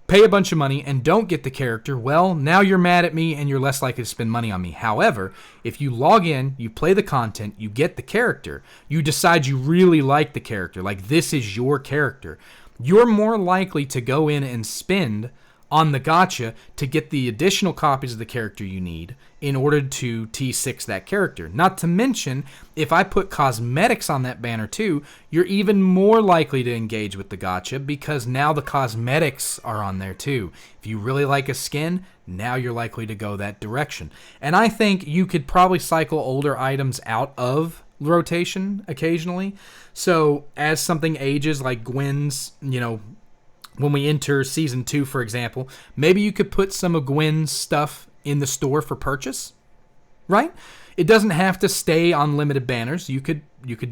pay a bunch of money and don't get the character, well, now you're mad at me and you're less likely to spend money on me. However, if you log in, you play the content, you get the character, you decide you really like the character, like this is your character, you're more likely to go in and spend on the gacha to get the additional copies of the character you need in order to T6 that character. Not to mention, if I put cosmetics on that banner too, you're even more likely to engage with the gacha because now the cosmetics are on there too. If you really like a skin, now you're likely to go that direction. And I think you could probably cycle older items out of rotation occasionally. So as something ages, like Gwen's, when we enter Season 2, for example, maybe you could put some of Gwen's stuff in the store for purchase, right? It doesn't have to stay on limited banners. You could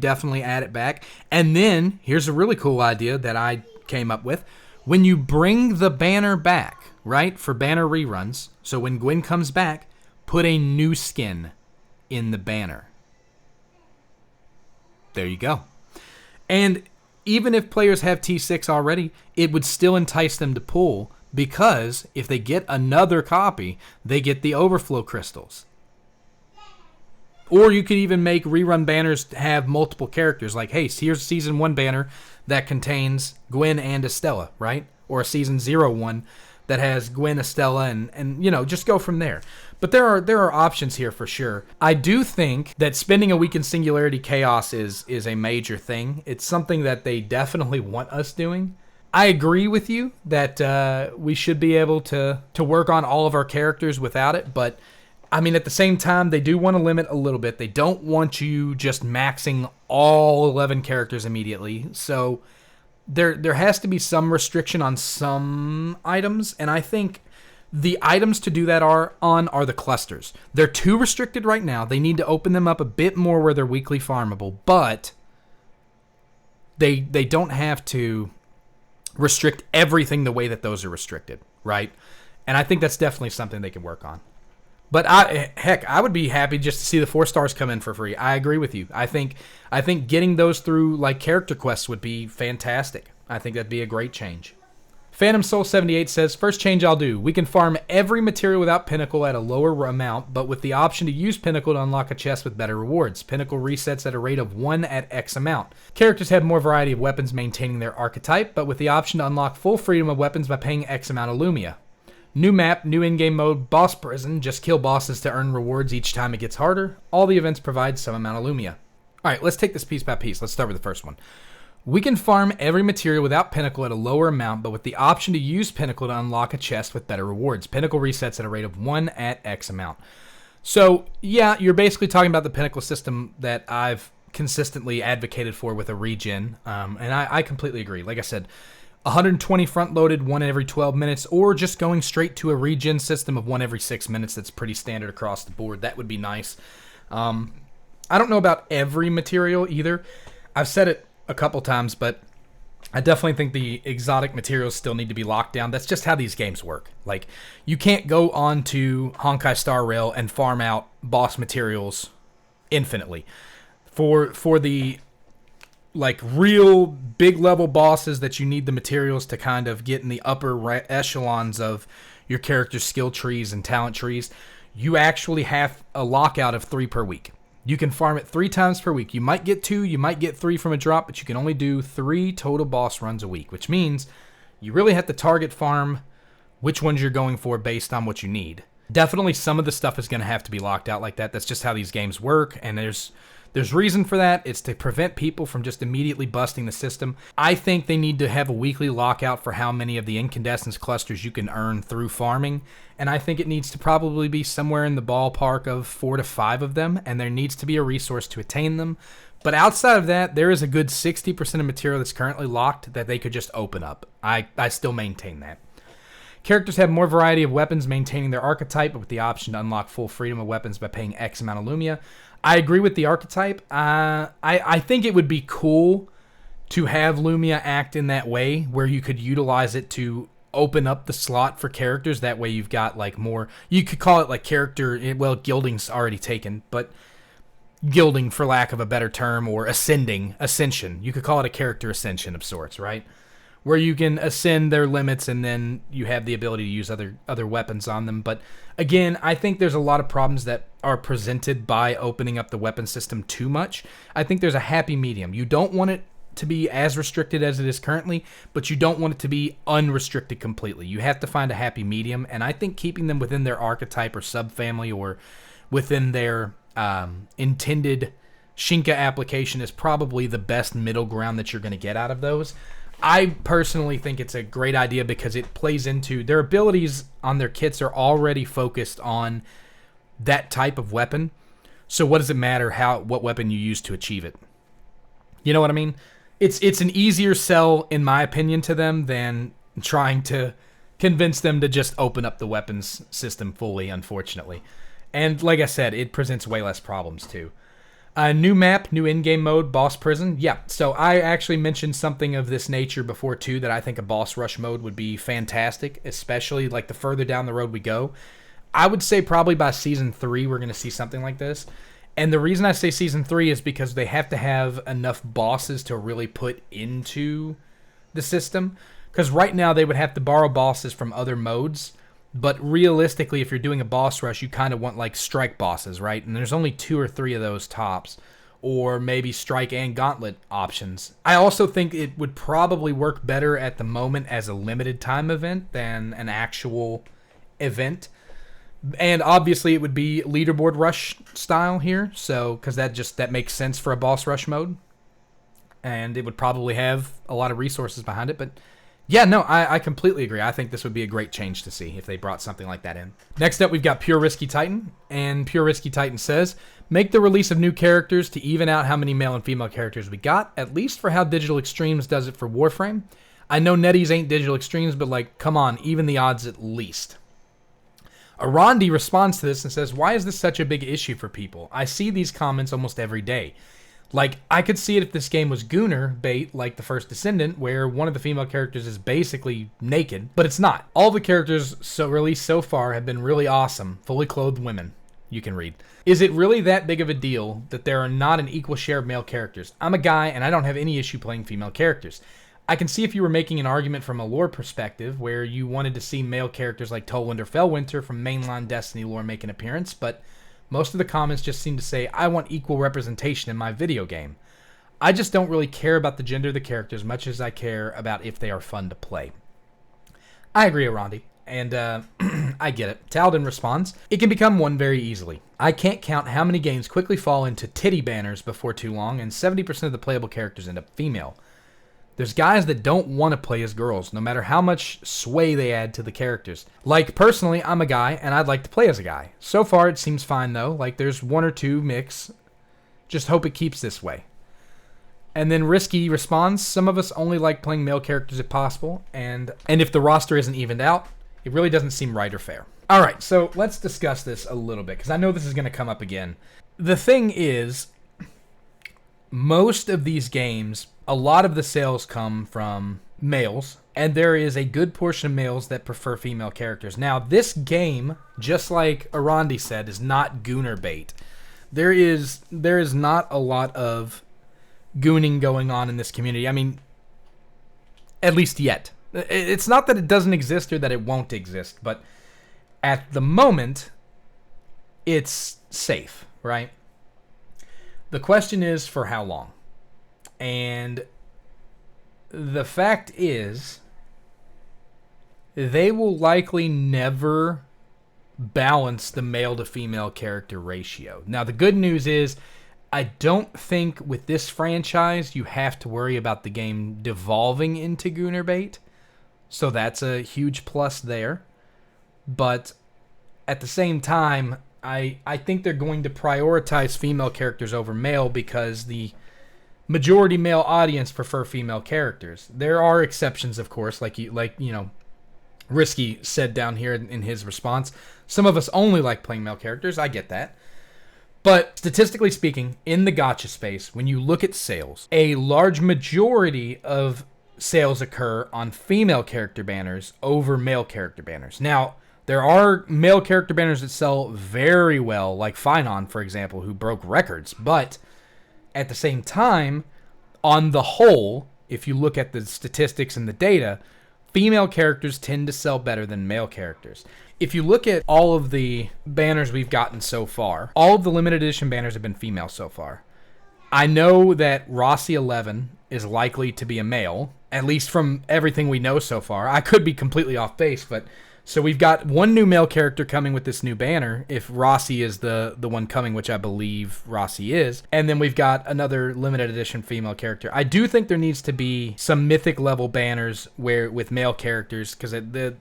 definitely add it back. And then, here's a really cool idea that I came up with. When you bring the banner back, right, for banner reruns, so when Gwen comes back, put a new skin in the banner. There you go. And even if players have T6 already, it would still entice them to pull, because if they get another copy, they get the overflow crystals. Or you could even make rerun banners have multiple characters. Like, hey, here's a Season 1 banner that contains Gwen and Estella, right? Or a Season 0 one that has Gwen, Estella, and just go from there. But there are options here for sure. I do think that spending a week in Singularity Chaos is a major thing. It's something that they definitely want us doing. I agree with you that we should be able to work on all of our characters without it, but I mean, at the same time, they do want to limit a little bit. They don't want you just maxing all 11 characters immediately. So there has to be some restriction on some items, and I think the items to do that are the clusters. They're too restricted right now. They need to open them up a bit more where they're weekly farmable, but they don't have to restrict everything the way that those are restricted, right? And I think that's definitely something they can work on. But I would be happy just to see the 4 stars come in for free. I agree with you. I think getting those through like character quests would be fantastic. I think that'd be a great change. Phantom Soul 78 says, first change I'll do. We can farm every material without Pinnacle at a lower amount, but with the option to use Pinnacle to unlock a chest with better rewards. Pinnacle resets at a rate of 1 at X amount. Characters have more variety of weapons maintaining their archetype, but with the option to unlock full freedom of weapons by paying X amount of Lumia. New map, new in-game mode, boss prison. Just kill bosses to earn rewards each time it gets harder. All the events provide some amount of Lumia. Alright, let's take this piece by piece. Let's start with the first one. We can farm every material without Pinnacle at a lower amount, but with the option to use Pinnacle to unlock a chest with better rewards. Pinnacle resets at a rate of 1 at X amount. So, yeah, you're basically talking about the Pinnacle system that I've consistently advocated for with a regen, and I completely agree. Like I said, 120 front-loaded, 1 every 12 minutes, or just going straight to a regen system of 1 every 6 minutes that's pretty standard across the board. That would be nice. I don't know about every material either. I've said it a couple times, but I definitely think the exotic materials still need to be locked down. That's just how these games work. Like, you can't go on to Honkai Star Rail and farm out boss materials infinitely. For the like real big level bosses that you need the materials to kind of get in the upper echelons of your character's skill trees and talent trees, you actually have a lockout of 3 per week. You can farm it 3 times per week. You might get 2, you might get 3 from a drop, but you can only do 3 total boss runs a week, which means you really have to target farm which ones you're going for based on what you need. Definitely some of the stuff is going to have to be locked out like that. That's just how these games work, and there's reason for that. It's to prevent people from just immediately busting the system. I think they need to have a weekly lockout for how many of the incandescence clusters you can earn through farming, and I think it needs to probably be somewhere in the ballpark of 4 to 5 of them, and there needs to be a resource to attain them. But outside of that, there is a good 60% of material that's currently locked that they could just open up. I still maintain that. Characters have more variety of weapons maintaining their archetype, but with the option to unlock full freedom of weapons by paying X amount of Lumia. I agree with the archetype. I think it would be cool to have Lumia act in that way, where you could utilize it to open up the slot for characters. That way you've got like more, you could call it like character, well, gilding's already taken, but gilding for lack of a better term, or ascension. You could call it a character ascension of sorts, right? Where you can ascend their limits and then you have the ability to use other weapons on them. But again, I think there's a lot of problems that are presented by opening up the weapon system too much. I think there's a happy medium. You don't want it to be as restricted as it is currently, but you don't want it to be unrestricted completely. You have to find a happy medium, and I think keeping them within their archetype or subfamily or within their intended Shinka application is probably the best middle ground that you're going to get out of those. I personally think it's a great idea because it plays into their abilities on their kits are already focused on that type of weapon. So what does it matter what weapon you use to achieve it? You know what I mean? It's an easier sell, in my opinion, to them than trying to convince them to just open up the weapons system fully, unfortunately. And like I said, it presents way less problems too. New map, new in-game mode, boss prison. Yeah, so I actually mentioned something of this nature before too, that I think a boss rush mode would be fantastic, especially like the further down the road we go. I would say probably by Season 3 we're going to see something like this. And the reason I say Season 3 is because they have to have enough bosses to really put into the system. Because right now they would have to borrow bosses from other modes. But realistically, if you're doing a boss rush, you kind of want like strike bosses, right? And there's only 2 or 3 of those tops. Or maybe strike and gauntlet options. I also think it would probably work better at the moment as a limited time event than an actual event. And obviously it would be leaderboard rush style here, so because that makes sense for a boss rush mode. And it would probably have a lot of resources behind it, but yeah, no, I completely agree. I think this would be a great change to see if they brought something like that in. Next up, we've got Pure Risky Titan. And Pure Risky Titan says, make the release of new characters to even out how many male and female characters we got, at least for how Digital Extremes does it for Warframe. I know Netties ain't Digital Extremes, but like, come on, even the odds at least. Arandi responds to this and says, why is this such a big issue for people? I see these comments almost every day. Like, I could see it if this game was Gooner bait, like the first Descendant, where one of the female characters is basically naked, but it's not. All the characters released so far have been really awesome, fully clothed women. You can read. Is it really that big of a deal that there are not an equal share of male characters? I'm a guy, and I don't have any issue playing female characters. I can see if you were making an argument from a lore perspective, where you wanted to see male characters like Tollwind or Fellwinter from mainline Destiny lore make an appearance, but most of the comments just seem to say, I want equal representation in my video game. I just don't really care about the gender of the characters much as I care about if they are fun to play. I agree, Arandi, and I get it. Talden responds, it can become one very easily. I can't count how many games quickly fall into titty banners before too long, and 70% of the playable characters end up female. There's guys that don't want to play as girls, no matter how much sway they add to the characters. Like, personally, I'm a guy, and I'd like to play as a guy. So far, it seems fine, though. Like, there's 1 or 2 mix. Just hope it keeps this way. And then Risky responds, some of us only like playing male characters if possible, and if the roster isn't evened out, it really doesn't seem right or fair. Alright, so let's discuss this a little bit, because I know this is going to come up again. The thing is, most of these games, a lot of the sales come from males, and there is a good portion of males that prefer female characters. Now, this game, just like Arandi said, is not Gooner bait. There is not a lot of gooning going on in this community. I mean, at least yet. It's not that it doesn't exist or that it won't exist, but at the moment, it's safe, right? The question is, for how long? And the fact is, they will likely never balance the male to female character ratio. Now, the good news is, I don't think with this franchise you have to worry about the game devolving into Gooner bait. So that's a huge plus there. But at the same time, I think they're going to prioritize female characters over male because the majority male audience prefer female characters. There are exceptions, of course, like Risky said down here in his response. Some of us only like playing male characters. I get that. But statistically speaking, in the gacha space, when you look at sales, a large majority of sales occur on female character banners over male character banners. Now, there are male character banners that sell very well, like Finon, for example, who broke records. But at the same time, on the whole, if you look at the statistics and the data, female characters tend to sell better than male characters. If you look at all of the banners we've gotten so far, all of the limited edition banners have been female so far. I know that Rossi 11 is likely to be a male, at least from everything we know so far. I could be completely off base, but so we've got one new male character coming with this new banner, if Rossi is the one coming, which I believe Rossi is. And then we've got another limited edition female character. I do think there needs to be some mythic level banners with male characters, because the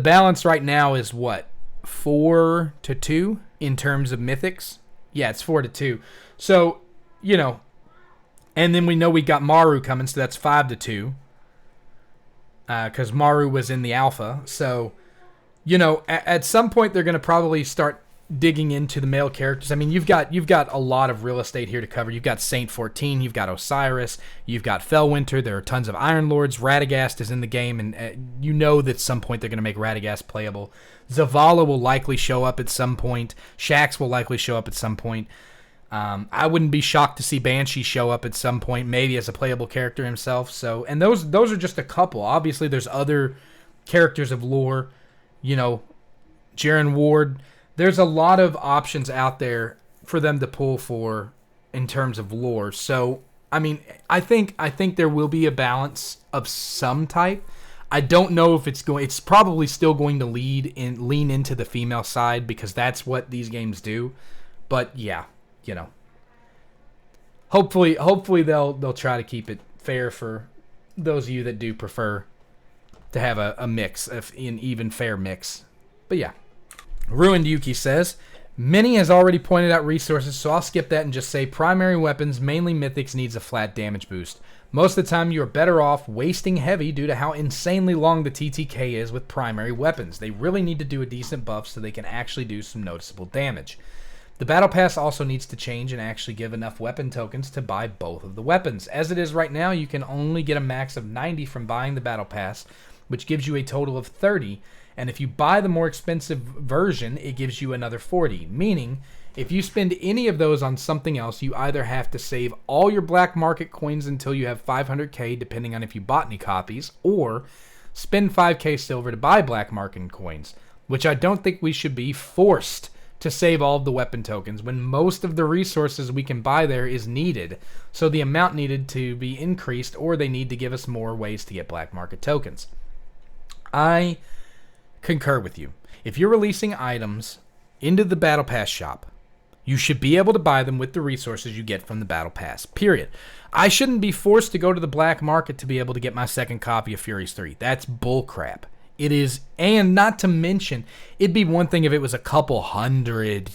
balance right now is what? 4-2 in terms of mythics? Yeah, it's 4-2. So, and then we know we got Maru coming, so that's 5-2. Because Maru was in the alpha. So, at some point they're going to probably start digging into the male characters. I mean, you've got a lot of real estate here to cover. You've got Saint 14, you've got Osiris, you've got Fellwinter, there are tons of Iron Lords, Radagast is in the game, and you know that at some point they're going to make Radagast playable. Zavala will likely show up at some point. Shaxx will likely show up at some point. I wouldn't be shocked to see Banshee show up at some point, maybe as a playable character himself. So, and those are just a couple. Obviously, there's other characters of lore. You know, Jaren Ward. There's a lot of options out there for them to pull for in terms of lore. So, I mean, I think there will be a balance of some type. I don't know if it's probably still going to lean into the female side because that's what these games do. But yeah, you know. Hopefully they'll try to keep it fair for those of you that do prefer to have a mix, an even fair mix. But yeah. Ruined Yuki says, Minnie has already pointed out resources, so I'll skip that and just say primary weapons, mainly mythics, needs a flat damage boost. Most of the time you are better off wasting heavy due to how insanely long the TTK is with primary weapons. They really need to do a decent buff so they can actually do some noticeable damage. The Battle Pass also needs to change and actually give enough weapon tokens to buy both of the weapons. As it is right now, you can only get a max of 90 from buying the Battle Pass, which gives you a total of 30, and if you buy the more expensive version, it gives you another 40, meaning if you spend any of those on something else, you either have to save all your black market coins until you have 500k, depending on if you bought any copies, or spend 5k silver to buy black market coins, which I don't think we should be forced to save all of the weapon tokens when most of the resources we can buy there is needed, so the amount needed to be increased, or they need to give us more ways to get black market tokens. I concur with you. If you're releasing items into the Battle Pass shop, you should be able to buy them with the resources you get from the Battle Pass, period. I shouldn't be forced to go to the black market to be able to get my second copy of Fyrous 3. That's bullcrap. It is, and not to mention, it'd be one thing if it was a couple hundred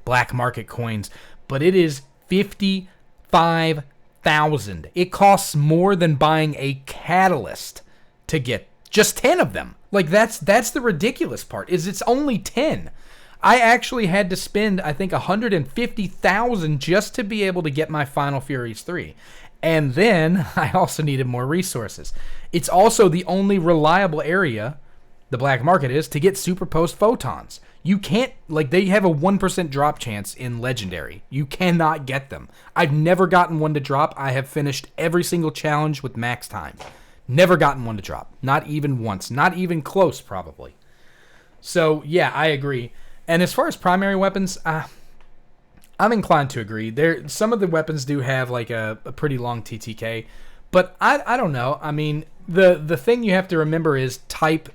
black market coins, but it is 55,000. It costs more than buying a catalyst to get just 10 of them. Like, that's the ridiculous part, is it's only 10. I actually had to spend, I think, 150,000 just to be able to get my final Fyrous 3. And then I also needed more resources. It's also the only reliable area, the black market is, to get superposed photons. You can't, like, they have a 1% drop chance in Legendary. You cannot get them. I've never gotten one to drop. I have finished every single challenge with max time. Never gotten one to drop. Not even once. Not even close, probably. So, yeah, I agree. And as far as primary weapons, I'm inclined to agree. Some of the weapons do have like a pretty long TTK, but I don't know. I mean, the thing you have to remember is type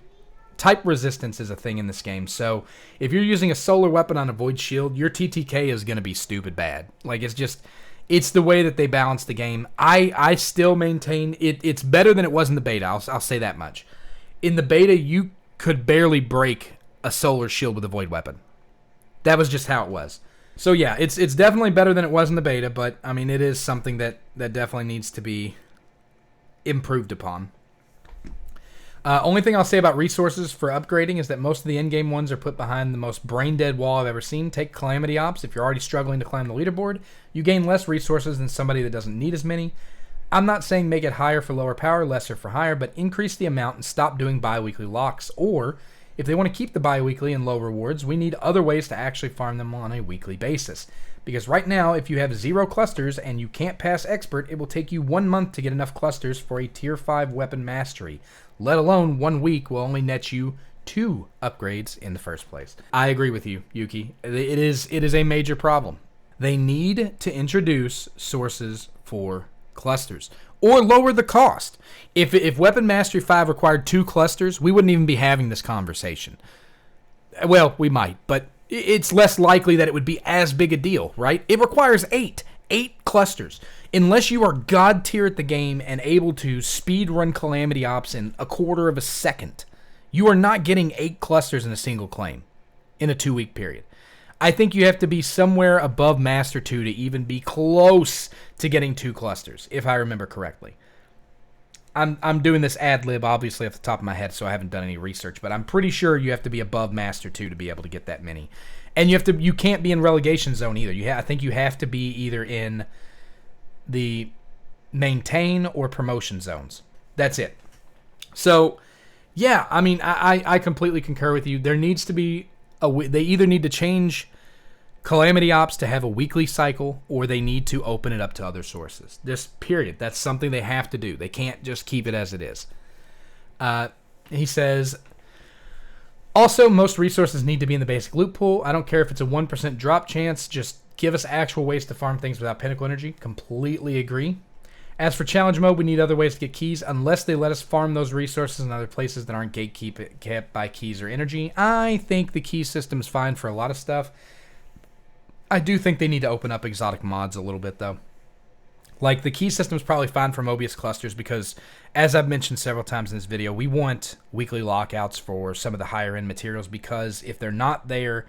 resistance is a thing in this game. So if you're using a solar weapon on a void shield, your TTK is going to be stupid bad. Like, it's the way that they balance the game. I still maintain it's better than it was in the beta. I'll say that much. In the beta, you could barely break a solar shield with a void weapon. That was just how it was. So yeah, it's definitely better than it was in the beta, but I mean, it is something that definitely needs to be improved upon. Only thing I'll say about resources for upgrading is that most of the in-game ones are put behind the most brain-dead wall I've ever seen. Take Calamity Ops. If you're already struggling to climb the leaderboard, you gain less resources than somebody that doesn't need as many. I'm not saying make it higher for lower power, lesser for higher, but increase the amount and stop doing bi-weekly locks, or if they want to keep the bi-weekly and low rewards, we need other ways to actually farm them on a weekly basis. Because right now, if you have 0 clusters and you can't pass Expert, it will take you 1 month to get enough clusters for a Tier 5 weapon mastery. Let alone 1 week will only net you 2 upgrades in the first place. I agree with you, Yuki. It is a major problem. They need to introduce sources for clusters. Or lower the cost. If Weapon Mastery 5 required 2 clusters, we wouldn't even be having this conversation. Well, we might, but it's less likely that it would be as big a deal, right? It requires 8 clusters. Unless you are god tier at the game and able to speed run Calamity Ops in a quarter of a second, you are not getting 8 clusters in a single claim in a 2-week period. I think you have to be somewhere above Master 2 to even be close to getting 2 clusters, if I remember correctly. I'm doing this ad-lib, obviously, off the top of my head, so I haven't done any research, but I'm pretty sure you have to be above Master 2 to be able to get that many. And you can't be in relegation zone either. I think you have to be either in the maintain or promotion zones. That's it. So, yeah, I mean, I completely concur with you. There needs to be they either need to change Calamity Ops to have a weekly cycle, or they need to open it up to other sources. Just period. That's something they have to do. They can't just keep it as it is. He says, also, most resources need to be in the basic loot pool. I don't care if it's a 1% drop chance. Just give us actual ways to farm things without pinnacle energy. Completely agree. As for challenge mode, we need other ways to get keys, unless they let us farm those resources in other places that aren't gatekept by keys or energy. I think the key system's fine for a lot of stuff. I do think they need to open up exotic mods a little bit, though. Like, the key system's probably fine for Mobius clusters because, as I've mentioned several times in this video, we want weekly lockouts for some of the higher-end materials because if they're not there,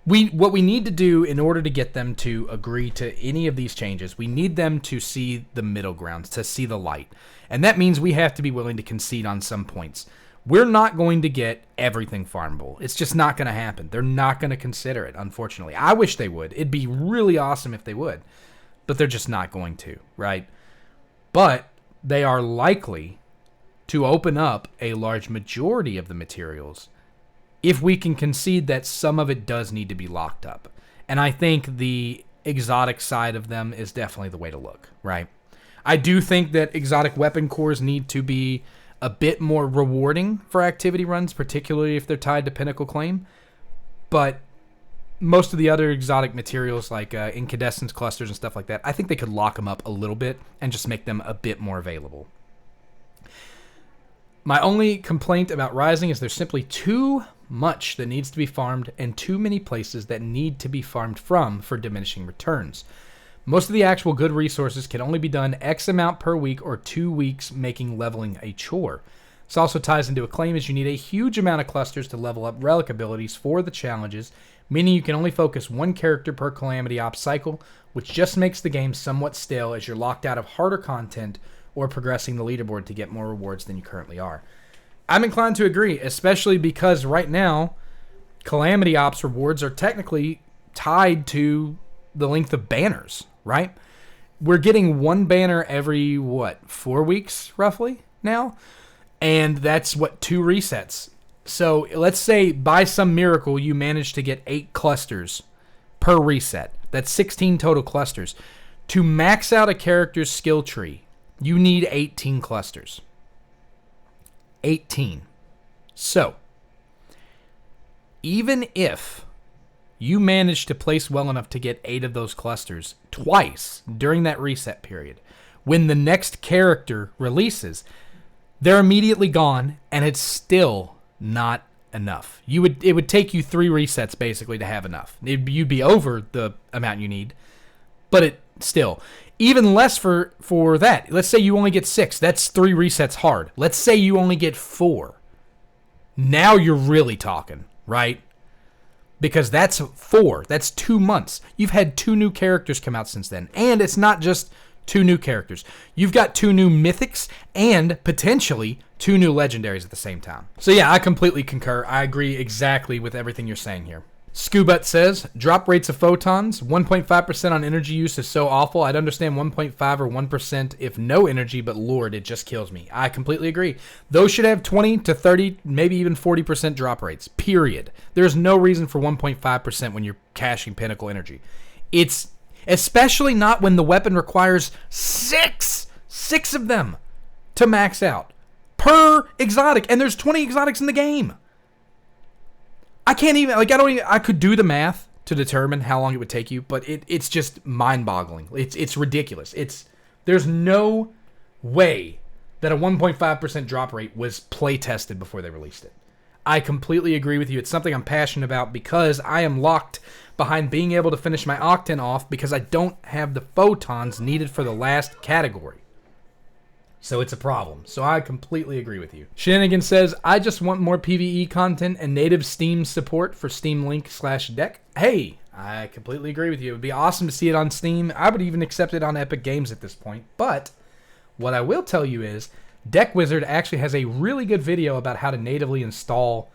what we need to do in order to get them to agree to any of these changes, we need them to see the middle ground, to see the light. And that means we have to be willing to concede on some points. We're not going to get everything farmable. It's just not going to happen. They're not going to consider it, unfortunately. I wish they would. It'd be really awesome if they would. But they're just not going to, right? But they are likely to open up a large majority of the materials if we can concede that some of it does need to be locked up. And I think the exotic side of them is definitely the way to look, right? I do think that exotic weapon cores need to be a bit more rewarding for activity runs, particularly if they're tied to Pinnacle Claim. But most of the other exotic materials, like incandescence clusters and stuff like that, I think they could lock them up a little bit and just make them a bit more available. My only complaint about Rising is there's simply too much that needs to be farmed and too many places that need to be farmed from for diminishing returns. Most of the actual good resources can only be done X amount per week or 2 weeks, making leveling a chore. This also ties into a claim as you need a huge amount of clusters to level up relic abilities for the challenges, meaning you can only focus one character per Calamity Ops cycle, which just makes the game somewhat stale as you're locked out of harder content or progressing the leaderboard to get more rewards than you currently are. I'm inclined to agree, especially because right now, Calamity Ops rewards are technically tied to the length of banners, right? We're getting one banner every, 4 weeks, roughly, now? And that's, 2 resets. So let's say by some miracle you manage to get 8 clusters per reset. That's 16 total clusters. To max out a character's skill tree, you need 18 clusters. 18. So, even if you manage to place well enough to get 8 of those clusters twice during that reset period, when the next character releases, they're immediately gone, and it's still not enough. It would take you 3 resets basically to have enough. You'd be over the amount you need, but it still, even less for that. Let's say you only get 6. That's 3 resets hard. Let's say you only get 4. Now you're really talking, right? Because that's 4. That's 2 months. You've had 2 new characters come out since then. And it's not just 2 new characters. You've got 2 new mythics and potentially 2 new legendaries at the same time. So yeah, I completely concur. I agree exactly with everything you're saying here. Scubat says, drop rates of photons, 1.5% on energy use is so awful. I'd understand 1.5 or 1% if no energy, but Lord, it just kills me. I completely agree. Those should have 20 to 30, maybe even 40% drop rates, period. There's no reason for 1.5% when you're caching Pinnacle energy. It's especially not when the weapon requires 6 of them to max out per exotic, and there's 20 exotics in the game. I can't even, I could do the math to determine how long it would take you, but it's just mind-boggling. It's ridiculous. There's no way that a 1.5% drop rate was play-tested before they released it. I completely agree with you. It's something I'm passionate about because I am locked behind being able to finish my Octant off because I don't have the photons needed for the last category. So it's a problem. So I completely agree with you. Shenanigan says, I just want more PvE content and native Steam support for Steam Link/deck. Hey, I completely agree with you. It would be awesome to see it on Steam. I would even accept it on Epic Games at this point. But what I will tell you is Deck Wizard actually has a really good video about how to natively install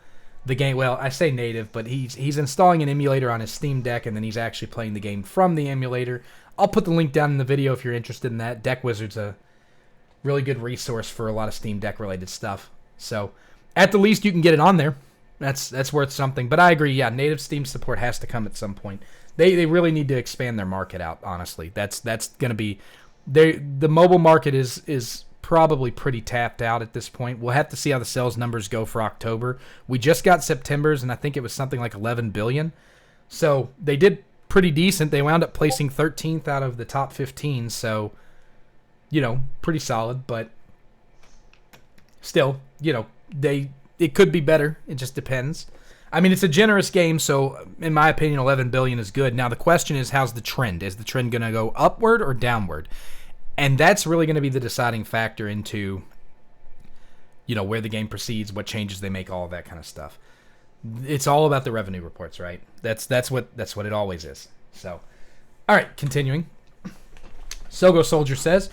the game. Well, I say native, but he's installing an emulator on his Steam Deck, and then he's actually playing the game from the emulator. I'll put the link down in the video if you're interested in that. Deck Wizard's a really good resource for a lot of Steam Deck related stuff. So at the least you can get it on there. That's worth something. But I agree, yeah, native Steam support has to come at some point. They really need to expand their market out, honestly. That's going to be... The mobile market is probably pretty tapped out at this point. We'll have to see how the sales numbers go for October. We just got September's, and I think it was something like 11 billion. So they did pretty decent. They wound up placing 13th out of the top 15, so, pretty solid. But still, it could be better. It just depends. I mean, it's a generous game, so in my opinion, 11 billion is good. Now, the question is, how's the trend? Is the trend going to go upward or downward? And that's really going to be the deciding factor into, where the game proceeds, what changes they make, all of that kind of stuff. It's all about the revenue reports, right? That's what it always is. So, all right, continuing. Sogo Soldier says,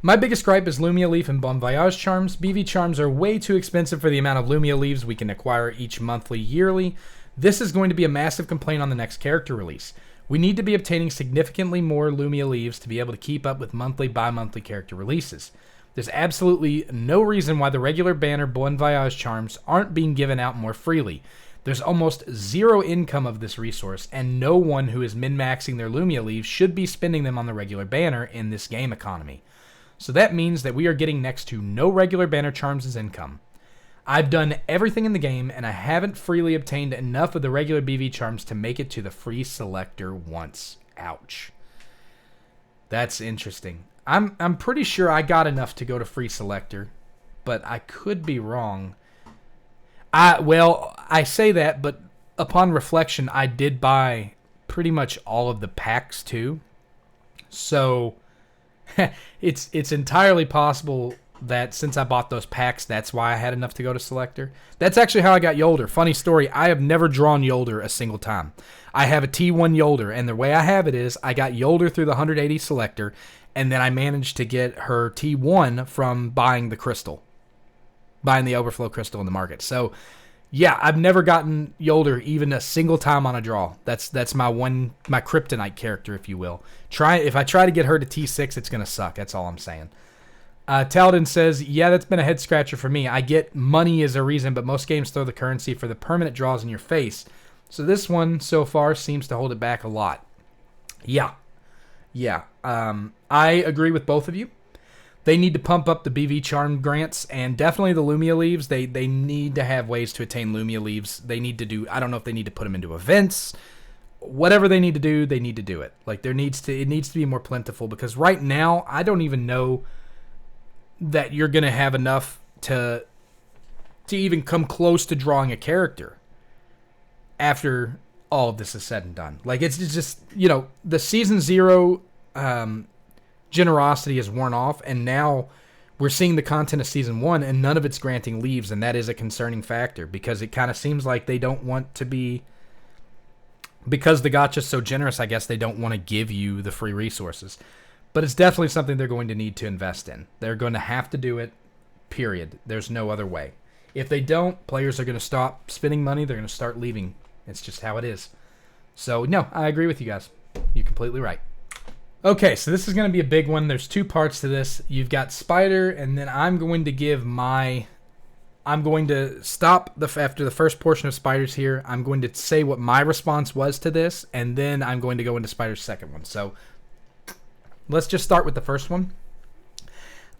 my biggest gripe is Lumia Leaf and Bon Voyage charms. BV charms are way too expensive for the amount of Lumia Leaves we can acquire each monthly, yearly. This is going to be a massive complaint on the next character release. We need to be obtaining significantly more Lumia Leaves to be able to keep up with monthly, bi-monthly character releases. There's absolutely no reason why the regular banner Bon Voyage charms aren't being given out more freely. There's almost zero income of this resource, and no one who is min-maxing their Lumia Leaves should be spending them on the regular banner in this game economy. So that means that we are getting next to no regular banner charms as income. I've done everything in the game, and I haven't freely obtained enough of the regular BV charms to make it to the free selector once. Ouch. That's interesting. I'm pretty sure I got enough to go to free selector, but I could be wrong. I say that, but upon reflection, I did buy pretty much all of the packs too. So it's entirely possible that since I bought those packs, that's why I had enough to go to selector. That's actually how I got Yolder. Funny story, I have never drawn Yolder a single time. I have a T1 Yolder, and the way I have it is I got Yolder through the 180 selector, and then I managed to get her T1 from buying the crystal. Buying the overflow crystal in the market. So, yeah, I've never gotten Yolder even a single time on a draw. That's my kryptonite character, if you will. If I try to get her to T6, it's going to suck. That's all I'm saying. Taladin says, yeah, that's been a head scratcher for me. I get money as a reason, but most games throw the currency for the permanent draws in your face. So this one so far seems to hold it back a lot. Yeah. I agree with both of you. They need to pump up the BV charm grants, and definitely the Lumia Leaves. They need to have ways to attain Lumia Leaves. They need to do, I don't know if they need to put them into events. Whatever they need to do, they need to do it. Like it needs to be more plentiful, because right now I don't even know that you're going to have enough to even come close to drawing a character after all of this is said and done. Like it's just, the season 0 generosity is worn off, and now we're seeing the content of season 1 and none of it's granting leaves, and that is a concerning factor, because it kind of seems like they don't want to be, because the gacha's so generous, I guess they don't want to give you the free resources. But it's definitely something they're going to need to invest in. They're going to have to do it, period. There's no other way. If they don't, players are going to stop spending money. They're going to start leaving. It's just how it is. So, no, I agree with you guys. You're completely right. Okay, so this is going to be a big one. There's two parts to this. You've got Spider, and then I'm going to stop after the first portion of Spider's here. I'm going to say what my response was to this, and then I'm going to go into Spider's second one. So let's just start with the first one.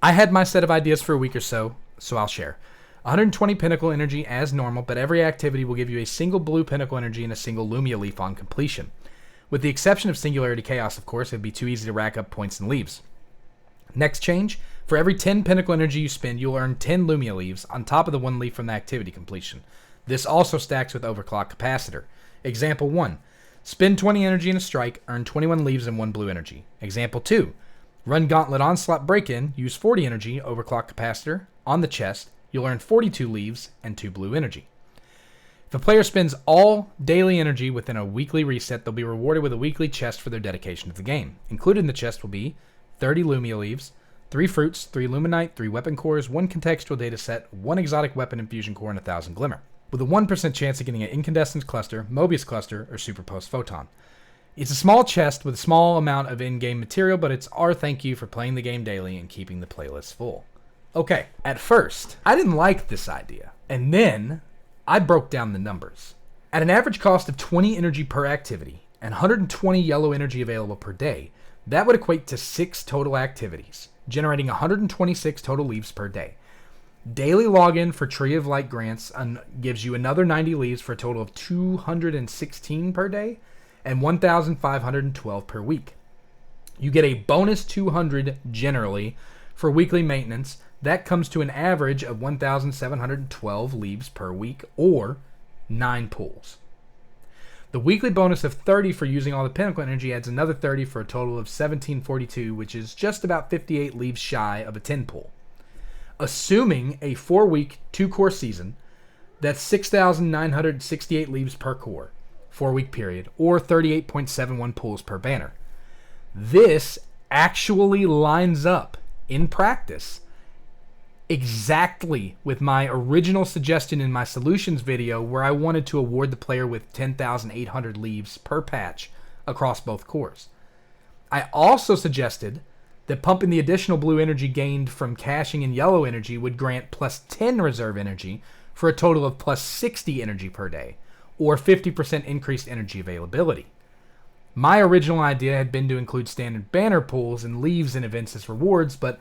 I had my set of ideas for a week or so I'll share. 120 Pinnacle Energy as normal, but every activity will give you a single blue Pinnacle Energy and a single Lumia Leaf on completion. With the exception of Singularity Chaos, of course, it would be too easy to rack up points and leaves. Next change, for every 10 Pinnacle Energy you spend, you'll earn 10 Lumia Leaves on top of the 1 leaf from the activity completion. This also stacks with Overclock Capacitor. Example 1. Spend 20 energy in a strike, earn 21 leaves and 1 blue energy. Example 2. Run Gauntlet Onslaught Break-In, use 40 energy, Overclock Capacitor, on the chest. You'll earn 42 leaves and 2 blue energy. If a player spends all daily energy within a weekly reset, they'll be rewarded with a weekly chest for their dedication to the game. Included in the chest will be 30 Lumia Leaves, 3 fruits, 3 Luminite, 3 weapon cores, 1 contextual data set, 1 exotic weapon infusion core, and 1,000 glimmer, with a 1% chance of getting an incandescence cluster, Mobius cluster, or superpost photon. It's a small chest with a small amount of in-game material, but it's our thank you for playing the game daily and keeping the playlist full. Okay, at first, I didn't like this idea, and then I broke down the numbers. At an average cost of 20 energy per activity and 120 yellow energy available per day, that would equate to 6 total activities, generating 126 total leaves per day. Daily login for Tree of Light grants gives you another 90 leaves for a total of 216 per day and 1,512 per week. You get a bonus 200 generally for weekly maintenance. That comes to an average of 1,712 leaves per week, or 9 pulls. The weekly bonus of 30 for using all the pinnacle energy adds another 30 for a total of 1,742, which is just about 58 leaves shy of a 10 pull. Assuming a 4-week, 2-core season, that's 6,968 leaves per core, 4-week period, or 38.71 pulls per banner. This actually lines up in practice exactly with my original suggestion in my solutions video, where I wanted to award the player with 10,800 leaves per patch across both cores. I also suggested that pumping the additional blue energy gained from caching in yellow energy would grant plus 10 reserve energy for a total of plus 60 energy per day, or 50% increased energy availability. My original idea had been to include standard banner pulls and leaves in events as rewards, but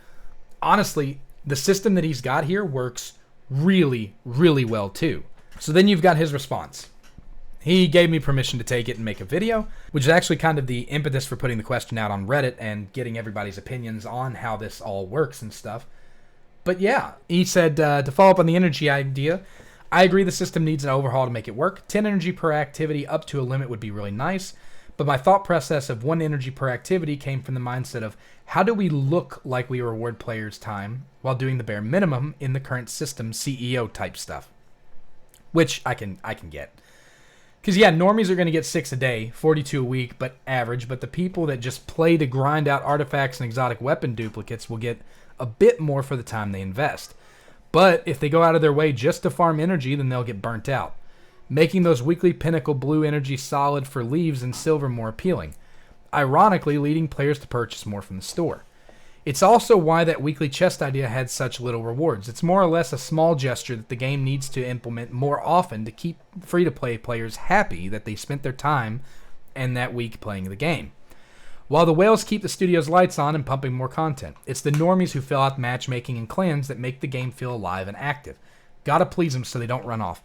honestly, the system that he's got here works really, really well too. So then you've got his response. He gave me permission to take it and make a video, which is actually kind of the impetus for putting the question out on Reddit and getting everybody's opinions on how this all works and stuff. But yeah, he said, to follow up on the energy idea, I agree the system needs an overhaul to make it work. 10 energy per activity up to a limit would be really nice. But my thought process of 1 energy per activity came from the mindset of how do we look like we reward players' time while doing the bare minimum in the current system CEO type stuff, which I can get. Because yeah, normies are going to get 6 a day, 42 a week, but average. But the people that just play to grind out artifacts and exotic weapon duplicates will get a bit more for the time they invest. But if they go out of their way just to farm energy, then they'll get burnt out, making those weekly pinnacle blue energy solid for leaves and silver more appealing, ironically leading players to purchase more from the store. It's also why that weekly chest idea had such little rewards. It's more or less a small gesture that the game needs to implement more often to keep free-to-play players happy that they spent their time and that week playing the game. While the whales keep the studio's lights on and pumping more content, it's the normies who fill out matchmaking and clans that make the game feel alive and active. Gotta please them so they don't run off.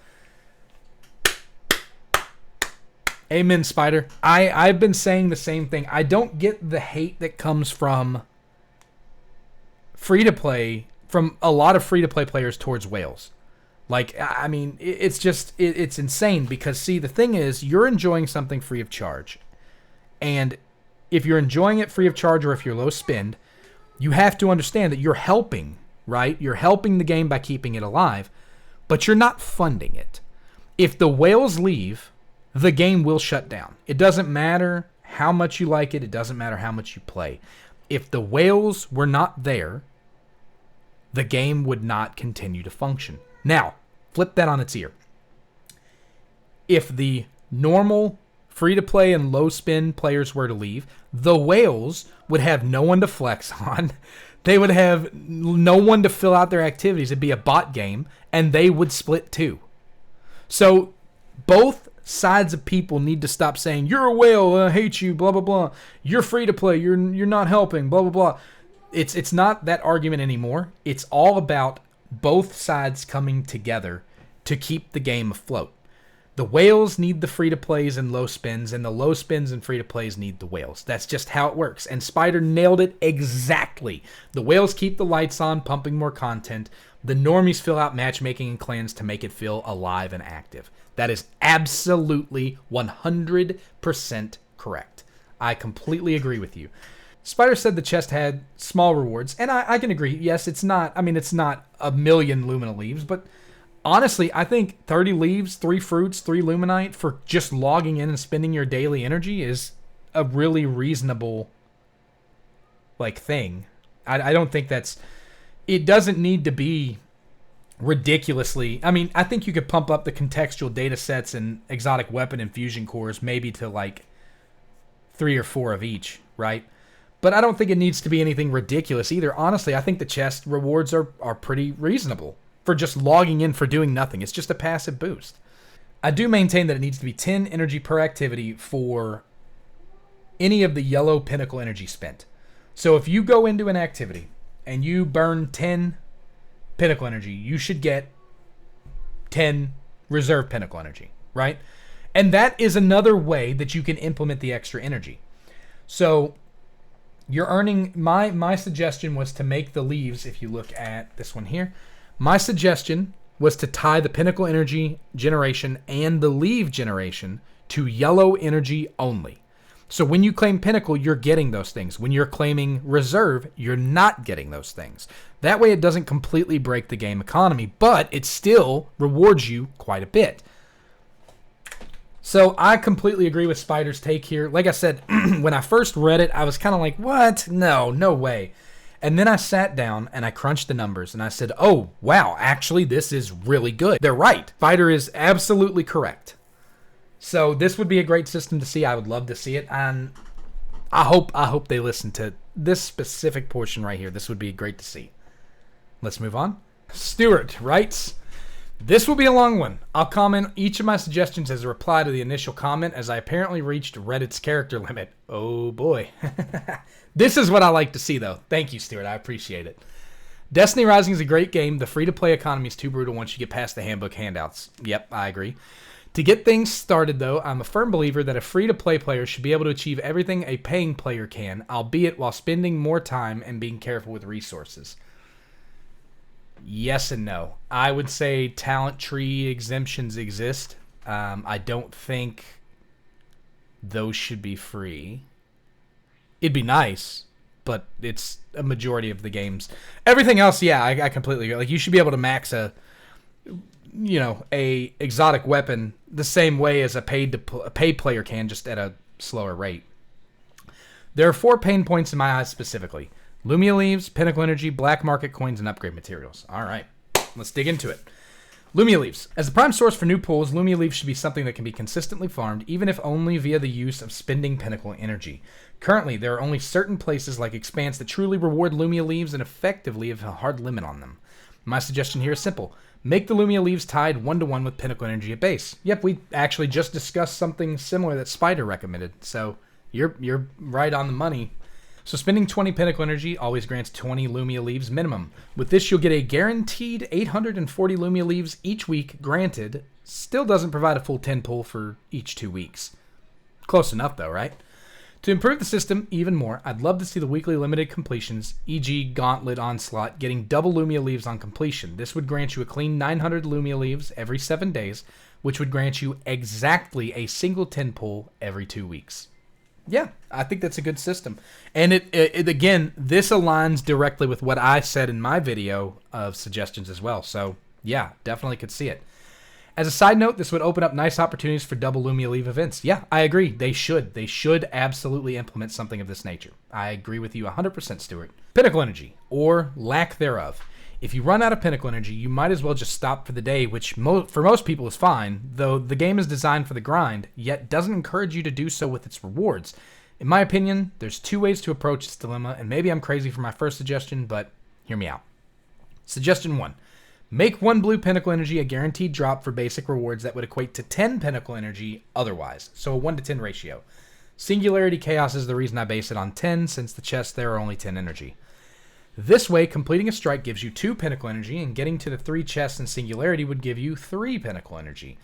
Amen, Spider. I've been saying the same thing. I don't get the hate that comes from free-to-play, from a lot of free-to-play players towards whales. Like, I mean, it's just, it's insane because, see, the thing is, you're enjoying something free of charge. And if you're enjoying it free of charge or if you're low spend, you have to understand that you're helping, right? You're helping the game by keeping it alive, but you're not funding it. If the whales leave, the game will shut down. It doesn't matter how much you like it. It doesn't matter how much you play. If the whales were not there, the game would not continue to function. Now, flip that on its ear. If the normal free-to-play and low-spend players were to leave, the whales would have no one to flex on. They would have no one to fill out their activities. It'd be a bot game, and they would split too. So both sides of people need to stop saying, you're a whale, I hate you, blah, blah, blah. You're free-to-play, you're not helping, blah, blah, blah. It's not that argument anymore. It's all about both sides coming together to keep the game afloat. The whales need the free-to-plays and low spins, and the low spins and free-to-plays need the whales. That's just how it works. And Spider nailed it exactly. The whales keep the lights on, pumping more content. The normies fill out matchmaking and clans to make it feel alive and active. That is absolutely 100% correct. I completely agree with you. Spider said the chest had small rewards, and I can agree. Yes, it's not a million Lumina leaves, but honestly, I think 30 leaves, 3 fruits, 3 Luminite for just logging in and spending your daily energy is a really reasonable thing. I don't think it doesn't need to be ridiculously. I mean, I think you could pump up the contextual data sets and exotic weapon and fusion cores maybe to 3 or 4 of each, right? But I don't think it needs to be anything ridiculous either. Honestly, I think the chest rewards are pretty reasonable. for just logging in for doing nothing. It's just a passive boost. I do maintain that it needs to be 10 energy per activity for any of the yellow pinnacle energy spent. So if you go into an activity and you burn 10 pinnacle energy, you should get 10 reserve pinnacle energy, right? And that is another way that you can implement the extra energy. So you're earning, my suggestion was to make the leaves, if you look at this one here, my suggestion was to tie the pinnacle energy generation and the leave generation to yellow energy only. So when you claim pinnacle, you're getting those things. When you're claiming reserve, you're not getting those things. That way it doesn't completely break the game economy, but it still rewards you quite a bit. So I completely agree with Spider's take here. Like I said, when I first read it, I was kind of like, what? No way. And then I sat down and I crunched the numbers and I said, oh, wow, actually, this is really good. They're right. Spider is absolutely correct. So this would be a great system to see. I would love to see it. And I hope they listen to this specific portion right here. This would be great to see. Let's move on. Stuart writes, this will be a long one. I'll comment each of my suggestions as a reply to the initial comment, as I apparently reached Reddit's character limit. Oh boy. This is what I like to see, though. Thank you, Stuart. I appreciate it. Destiny Rising is a great game. The free-to-play economy is too brutal once you get past the handbook handouts. Yep, I agree. To get things started, though, I'm a firm believer that a free-to-play player should be able to achieve everything a paying player can, albeit while spending more time and being careful with resources. Yes and no. I would say talent tree exemptions exist. I don't think those should be free. It'd be nice, but it's a majority of the games. Everything else, yeah, I completely agree. Like, you should be able to max a exotic weapon the same way as a paid player can, just at a slower rate. There are 4 pain points in my eyes specifically: Lumia leaves, pinnacle energy, black market coins, and upgrade materials. All right, let's dig into it. Lumia leaves. As the prime source for new pools, Lumia leaves should be something that can be consistently farmed, even if only via the use of spending pinnacle energy. Currently, there are only certain places like Expanse that truly reward Lumia leaves and effectively have a hard limit on them. My suggestion here is simple. Make the Lumia leaves tied 1-to-1 with pinnacle energy at base. Yep, we actually just discussed something similar that Spider recommended, so you're right on the money. So spending 20 pinnacle energy always grants 20 Lumia leaves minimum. With this, you'll get a guaranteed 840 Lumia leaves each week. Granted, still doesn't provide a full 10 pull for each 2 weeks. Close enough though, right? To improve the system even more, I'd love to see the weekly limited completions, e.g. Gauntlet Onslaught, getting double Lumia leaves on completion. This would grant you a clean 900 Lumia leaves every 7 days, which would grant you exactly a single 10 pull every 2 weeks. Yeah, I think that's a good system. And it again, this aligns directly with what I said in my video of suggestions as well. So yeah, definitely could see it. As a side note, this would open up nice opportunities for double Lumia leave events. Yeah, I agree. They should. They should absolutely implement something of this nature. I agree with you 100%, Stuart. Pinnacle energy, or lack thereof. If you run out of pinnacle energy, you might as well just stop for the day, which for most people is fine, though the game is designed for the grind, yet doesn't encourage you to do so with its rewards. In my opinion, there's 2 ways to approach this dilemma, and maybe I'm crazy for my first suggestion, but hear me out. Suggestion 1. Make 1 blue pinnacle energy a guaranteed drop for basic rewards that would equate to 10 pinnacle energy otherwise, so a 1-to-10 ratio. Singularity Chaos is the reason I base it on 10, since the chests there are only 10 energy. This way, completing a strike gives you 2 pinnacle energy, and getting to the 3 chests in Singularity would give you 3 pinnacle energy.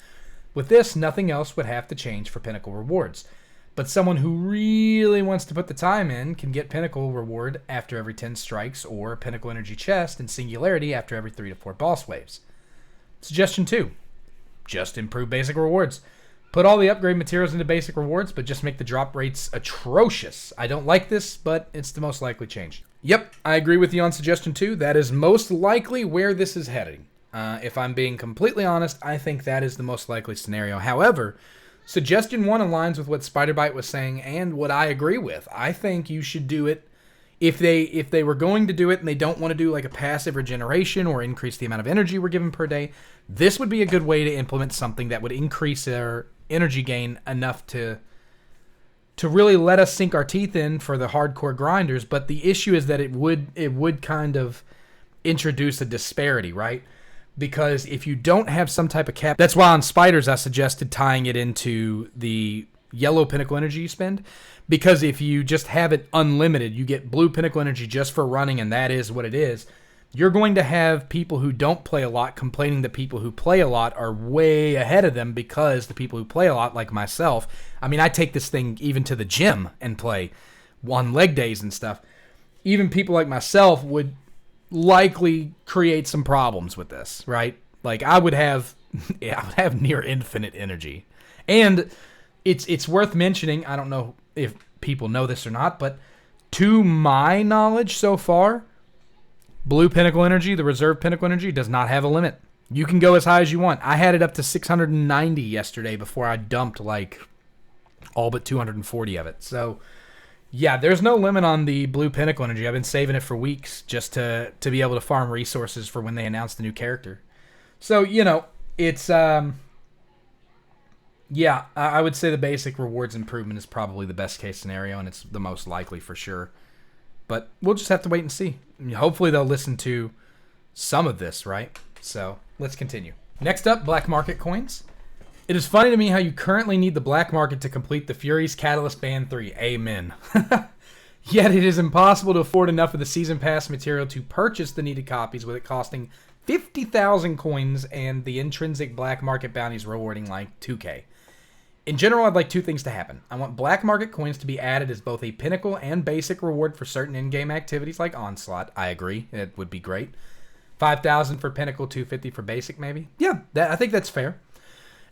With this, nothing else would have to change for pinnacle rewards. But someone who really wants to put the time in can get pinnacle reward after every 10 strikes, or pinnacle energy chest in Singularity after every 3 to 4 boss waves. Suggestion 2. Just improve basic rewards. Put all the upgrade materials into basic rewards, but just make the drop rates atrocious. I don't like this, but it's the most likely change. Yep, I agree with you on suggestion 2. That is most likely where this is heading. If I'm being completely honest, I think that is the most likely scenario. However, suggestion 1 aligns with what Spiderbite was saying and what I agree with. I think you should do it if they were going to do it and they don't want to do like a passive regeneration or increase the amount of energy we're given per day. This would be a good way to implement something that would increase their energy gain enough to really let us sink our teeth in for the hardcore grinders. But the issue is that it would kind of introduce a disparity, right? because if you don't have some type of cap, that's why on spiders I suggested tying it into the yellow pinnacle energy you spend, because if you just have it unlimited, you get blue pinnacle energy just for running, and that is what it is. You're going to have people who don't play a lot complaining that people who play a lot are way ahead of them, because the people who play a lot, like myself, I mean, I take this thing even to the gym and play on leg days and stuff. Even people like myself would likely create some problems with this, right? Like I would have near infinite energy. And it's worth mentioning, I don't know if people know this or not, but to my knowledge so far, blue pinnacle energy, the reserve pinnacle energy, does not have a limit. You can go as high as you want. I had it up to 690 yesterday before I dumped like all but 240 of it. So yeah, there's no limit on the blue pinnacle energy. I've been saving it for weeks just to be able to farm resources for when they announce the new character. So, it's yeah, I would say the basic rewards improvement is probably the best case scenario, and it's the most likely for sure. But we'll just have to wait and see. I mean, hopefully they'll listen to some of this, right? So let's continue. Next up, black market coins. It is funny to me how you currently need the black market to complete the Fyrous Catalyst Band 3. Amen. Yet it is impossible to afford enough of the Season Pass material to purchase the needed copies, with it costing 50,000 coins and the intrinsic black market bounties rewarding like 2k. In general, I'd like two things to happen. I want black market coins to be added as both a pinnacle and basic reward for certain in-game activities like Onslaught. I agree. It would be great. 5,000 for pinnacle, 250 for basic maybe. Yeah, I think that's fair.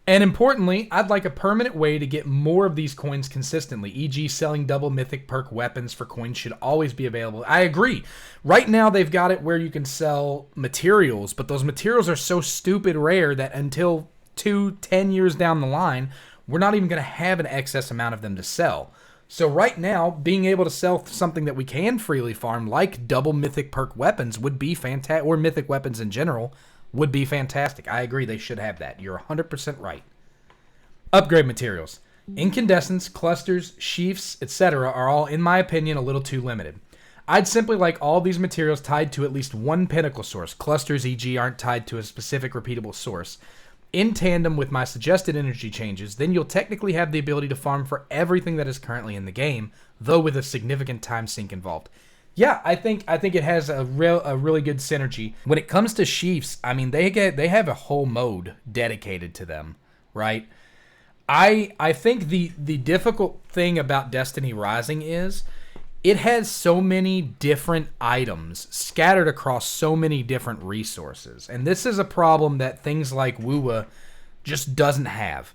And importantly, I'd like a permanent way to get more of these coins consistently, e.g. selling double mythic perk weapons for coins should always be available. I agree. Right now they've got it where you can sell materials, but those materials are so stupid rare that until 10 years down the line, we're not even going to have an excess amount of them to sell. So right now, being able to sell something that we can freely farm, like double mythic perk weapons, would be fantastic, or mythic weapons in general, would be fantastic. I agree, they should have that. You're 100% right. Upgrade materials. Incandescents, clusters, sheaths, etc. are all, in my opinion, a little too limited. I'd simply like all these materials tied to at least one pinnacle source. Clusters, e.g., aren't tied to a specific repeatable source. In tandem with my suggested energy changes, then you'll technically have the ability to farm for everything that is currently in the game, though with a significant time sink involved. Yeah, I think it has a really good synergy. When it comes to sheaths, I mean they have a whole mode dedicated to them, right? I think the difficult thing about Destiny Rising is it has so many different items scattered across so many different resources. And this is a problem that things like WoWA just doesn't have.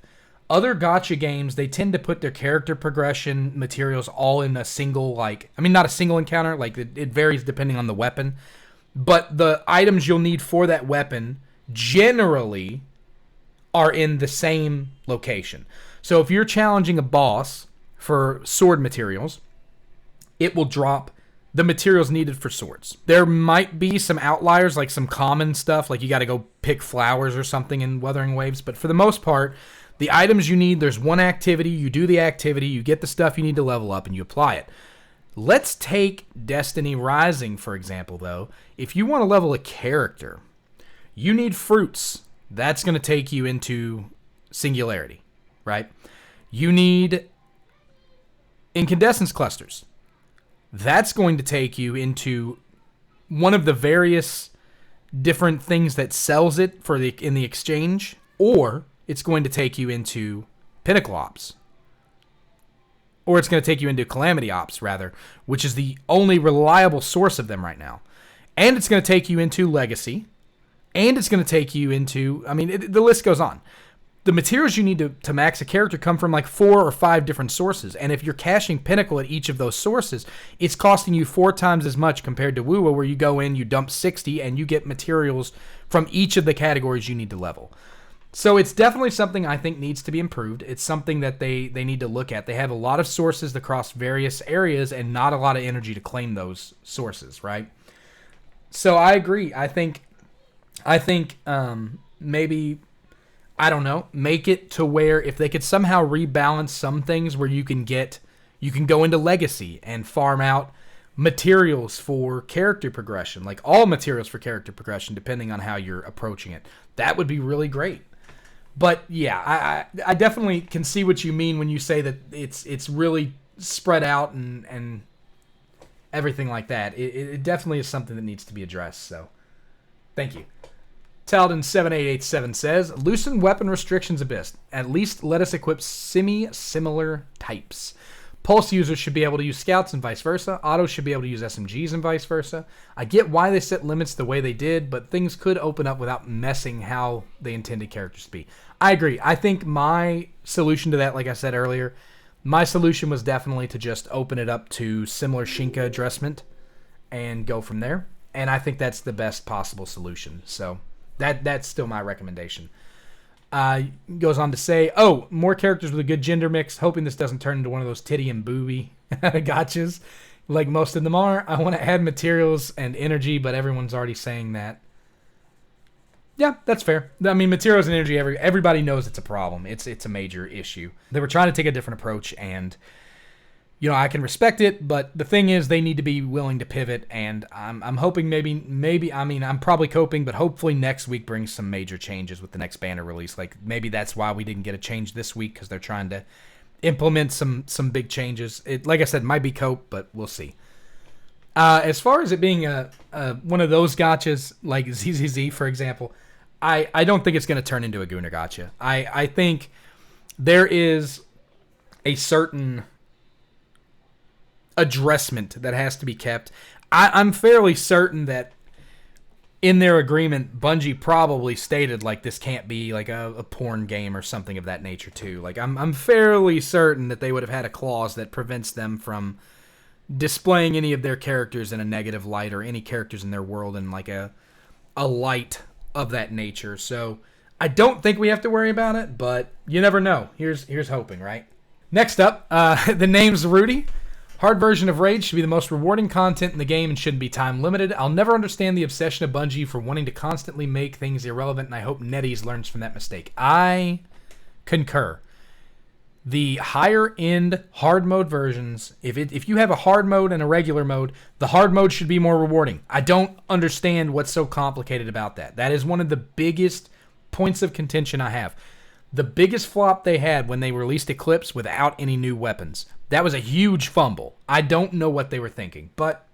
Other gacha games, they tend to put their character progression materials all in a single, not a single encounter, like it varies depending on the weapon. But the items you'll need for that weapon generally are in the same location. So if you're challenging a boss for sword materials, it will drop the materials needed for swords. There might be some outliers, like some common stuff, like you got to go pick flowers or something in Wuthering Waves, but for the most part, the items you need, there's one activity, you do the activity, you get the stuff you need to level up, and you apply it. Let's take Destiny Rising, for example, though. If you want to level a character, you need fruits. That's going to take you into Singularity, right? You need incandescence clusters. That's going to take you into one of the various different things that sells it in the exchange, or it's going to take you into Pinnacle Ops. Or it's going to take you into Calamity Ops, rather, which is the only reliable source of them right now. And it's going to take you into Legacy. And it's going to take you into, the list goes on. The materials you need to max a character come from like 4 or 5 different sources. And if you're cashing Pinnacle at each of those sources, it's costing you 4 times as much compared to WoWA, where you go in, you dump 60, and you get materials from each of the categories you need to level. So it's definitely something I think needs to be improved. It's something that they need to look at. They have a lot of sources across various areas and not a lot of energy to claim those sources, right? So I agree. I think maybe, I don't know, make it to where if they could somehow rebalance some things where you can go into Legacy and farm out materials for character progression, like all materials for character progression, depending on how you're approaching it. That would be really great. But yeah, I definitely can see what you mean when you say that it's really spread out and everything like that. It definitely is something that needs to be addressed. So, thank you. Talden7887 says, loosen weapon restrictions a bit. At least let us equip similar types. Pulse users should be able to use scouts and vice versa. Autos should be able to use SMGs and vice versa. I get why they set limits the way they did, but things could open up without messing how they intended characters to be. I agree. I think my solution to that, like I said earlier, my solution was definitely to just open it up to similar Shinka addressment and go from there. And I think that's the best possible solution. So that's still my recommendation. Goes on to say, more characters with a good gender mix, hoping this doesn't turn into one of those titty and booby gotchas like most of them are. I want to add materials and energy, but everyone's already saying that. Yeah, that's fair. I mean, materials and energy, everybody knows it's a problem. It's a major issue. They were trying to take a different approach, and I can respect it, but the thing is they need to be willing to pivot, and I'm hoping maybe I'm probably coping, but hopefully next week brings some major changes with the next banner release. Like, maybe that's why we didn't get a change this week, because they're trying to implement some big changes. It, like I said, might be cope, but we'll see. As far as it being one of those gotchas, like ZZZ, for example, I don't think it's going to turn into a Gunnar gotcha. I think there is a certain addressment that has to be kept. I'm fairly certain that in their agreement, Bungie probably stated like this can't be like a porn game or something of that nature too. Like I'm fairly certain that they would have had a clause that prevents them from displaying any of their characters in a negative light or any characters in their world in like a light of that nature. So I don't think we have to worry about it, but you never know. Here's hoping, right? Next up, the name's Rudy. Hard version of Raid should be the most rewarding content in the game and shouldn't be time limited. I'll never understand the obsession of Bungie for wanting to constantly make things irrelevant, and I hope NetEase learns from that mistake. I concur. The higher end hard mode versions, if you have a hard mode and a regular mode, the hard mode should be more rewarding. I don't understand what's so complicated about that. That is one of the biggest points of contention I have. The biggest flop they had when they released Eclipse without any new weapons. That was a huge fumble. I don't know what they were thinking, but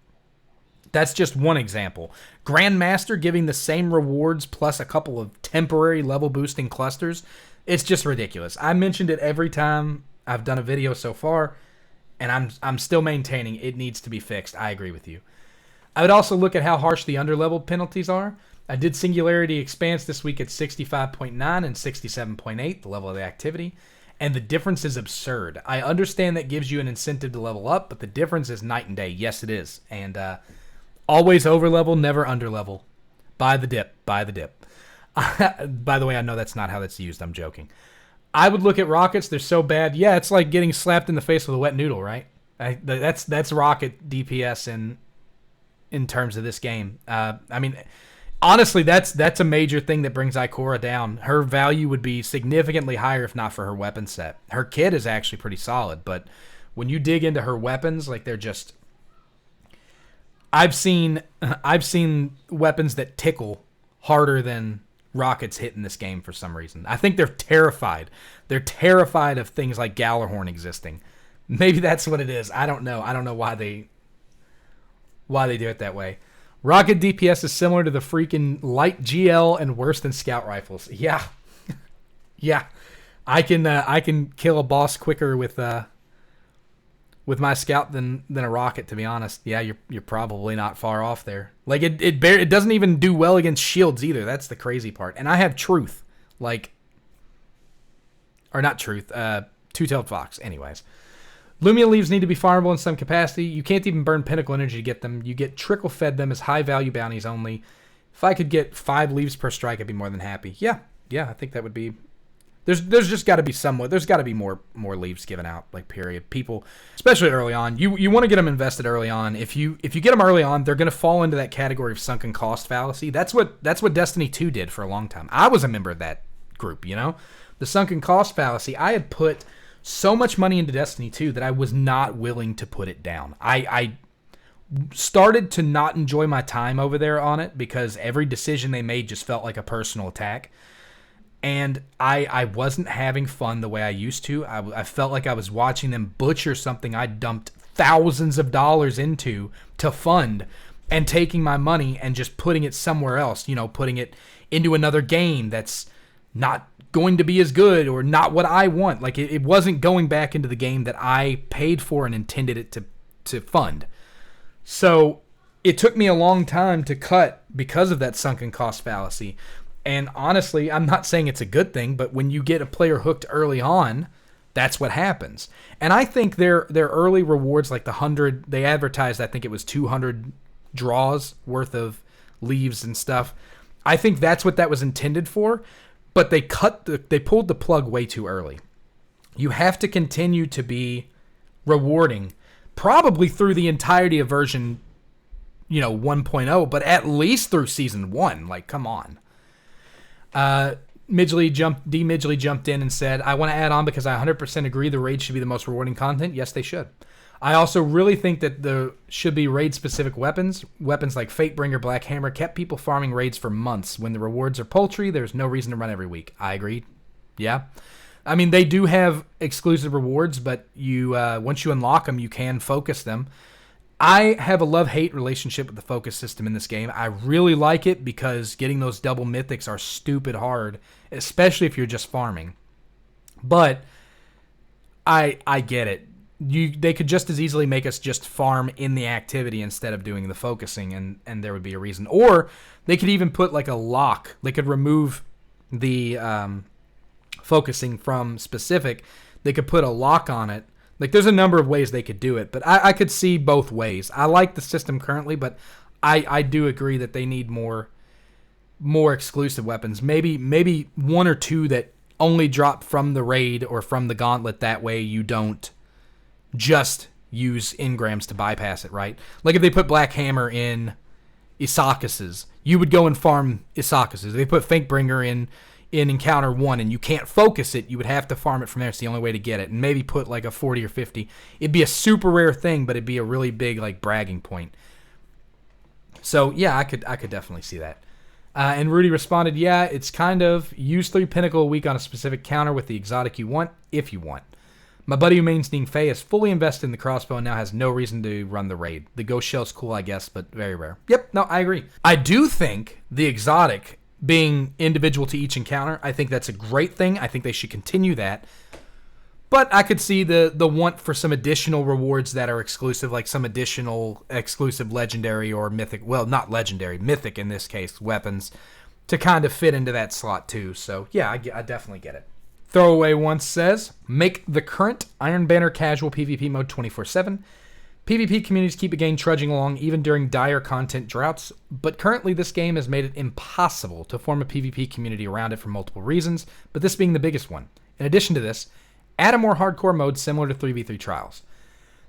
that's just one example. Grandmaster giving the same rewards plus a couple of temporary level boosting clusters, it's just ridiculous. I mentioned it every time I've done a video so far, and I'm still maintaining it needs to be fixed. I agree with you. I would also look at how harsh the underlevel penalties are. I did Singularity Expanse this week at 65.9 and 67.8, the level of the activity, and the difference is absurd. I understand that gives you an incentive to level up, but the difference is night and day. Yes, it is. And always overlevel, never underlevel. Buy the dip. By the way, I know that's not how that's used. I'm joking. I would look at rockets. They're so bad. Yeah, it's like getting slapped in the face with a wet noodle, right? That's rocket DPS in terms of this game. I mean, honestly, that's a major thing that brings Ikora down. Her value would be significantly higher if not for her weapon set. Her kit is actually pretty solid, but when you dig into her weapons, like they're just... I've seen weapons that tickle harder than rockets hit in this game for some reason. I think they're terrified. They're terrified of things like Gallarhorn existing. Maybe that's what it is. I don't know. I don't know why they do it that way. Rocket DPS is similar to the freaking light GL and worse than scout rifles. Yeah. Yeah. I can kill a boss quicker with my scout than a rocket, to be honest. Yeah, you're probably not far off there. Like it doesn't even do well against shields either. That's the crazy part. And I have truth. Or not truth, two-tailed fox. Anyways. Lumia leaves need to be farmable in some capacity. You can't even burn pinnacle energy to get them. You get trickle-fed them as high-value bounties only. If I could get 5 leaves per strike, I'd be more than happy. Yeah, I think that would be... There's just got to be somewhat... There's got to be more leaves given out, like, period. People, especially early on, you want to get them invested early on. If you get them early on, they're going to fall into that category of sunken cost fallacy. That's what Destiny 2 did for a long time. I was a member of that group, The sunken cost fallacy. I had put so much money into Destiny 2 that I was not willing to put it down. I started to not enjoy my time over there on it because every decision they made just felt like a personal attack. And I wasn't having fun the way I used to. I felt like I was watching them butcher something I dumped thousands of dollars into to fund, and taking my money and just putting it somewhere else, putting it into another game that's not going to be as good or not what I want. Like, it wasn't going back into the game that I paid for and intended it to fund. So it took me a long time to cut because of that sunken cost fallacy. And honestly, I'm not saying it's a good thing, but when you get a player hooked early on, that's what happens. And I think their early rewards, like the 100, they advertised, I think it was 200 draws worth of leaves and stuff. I think that's what that was intended for, but they pulled the plug way too early. You have to continue to be rewarding, probably through the entirety of version, 1.0, but at least through season 1. Like, come on. Midgley jumped in and said, I want to add on because I 100% agree the raids should be the most rewarding content. Yes, they should. I also really think that there should be raid-specific weapons. Weapons like Fatebringer, Black Hammer kept people farming raids for months. When the rewards are paltry, there's no reason to run every week. I agree. Yeah. I mean, they do have exclusive rewards, but you once you unlock them, you can focus them. I have a love-hate relationship with the focus system in this game. I really like it because getting those double mythics are stupid hard, especially if you're just farming. But I get it. They could just as easily make us just farm in the activity instead of doing the focusing, and there would be a reason. Or they could even put like a lock. They could remove the focusing from specific. They could put a lock on it. Like, there's a number of ways they could do it, but I could see both ways. I like the system currently, but I do agree that they need more exclusive weapons. Maybe one or two that only drop from the raid or from the gauntlet. That way you don't just use engrams to bypass it, right? Like, if they put Black Hammer in Isaacus's, you would go and farm Isaacus's. If they put Fatebringer in Encounter 1 and you can't focus it, you would have to farm it from there. It's the only way to get it. And maybe put like a 40 or 50. It'd be a super rare thing, but it'd be a really big like bragging point. So yeah, I could definitely see that. And Rudy responded, yeah, it's kind of use 3 Pinnacle a week on a specific counter with the exotic you want, if you want. My buddy who mains Ning Fei is fully invested in the crossbow and now has no reason to run the raid. The ghost shell's cool, I guess, but very rare. Yep, no, I agree. I do think the exotic being individual to each encounter, I think that's a great thing. I think they should continue that. But I could see the want for some additional rewards that are exclusive, like some additional exclusive legendary or mythic, well, not legendary, mythic in this case, weapons, to kind of fit into that slot too. So yeah, I definitely get it. Throwaway once says, make the current Iron Banner casual PvP mode 24/7. PvP communities keep the game trudging along even during dire content droughts, but currently this game has made it impossible to form a PvP community around it for multiple reasons, but this being the biggest one. In addition to this, add a more hardcore mode similar to 3v3 Trials.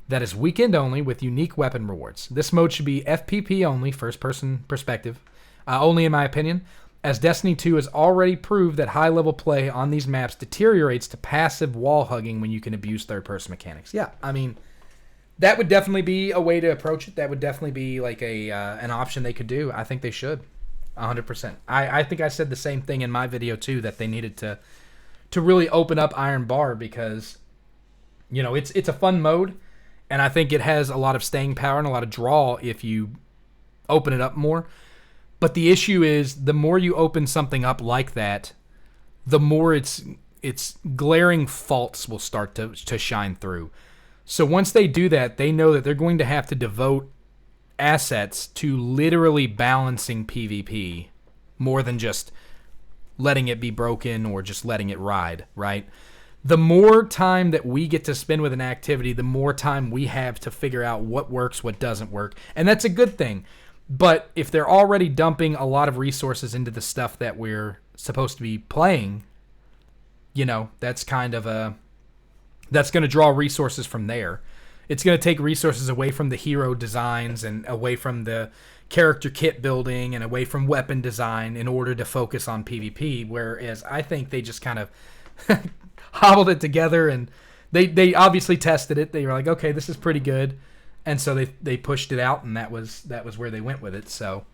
That is weekend only with unique weapon rewards. This mode should be FPP only, first person perspective, only in my opinion, as Destiny 2 has already proved that high-level play on these maps deteriorates to passive wall hugging when you can abuse third-person mechanics. Yeah, I mean, that would definitely be a way to approach it. That would definitely be like an option they could do. I think they should, 100%. I think I said the same thing in my video too, that they needed to really open up Iron Bar because, it's a fun mode, and I think it has a lot of staying power and a lot of draw if you open it up more. But the issue is, the more you open something up like that, the more its glaring faults will start to shine through. So once they do that, they know that they're going to have to devote assets to literally balancing PvP more than just letting it be broken or just letting it ride, right? The more time that we get to spend with an activity, the more time we have to figure out what works, what doesn't work. And that's a good thing. But if they're already dumping a lot of resources into the stuff that we're supposed to be playing, that's kind of that's going to draw resources from there. It's going to take resources away from the hero designs and away from the character kit building and away from weapon design in order to focus on PvP, whereas I think they just kind of hobbled it together, and they obviously tested it. They were like, okay, this is pretty good. And so they pushed it out, and that was where they went with it. So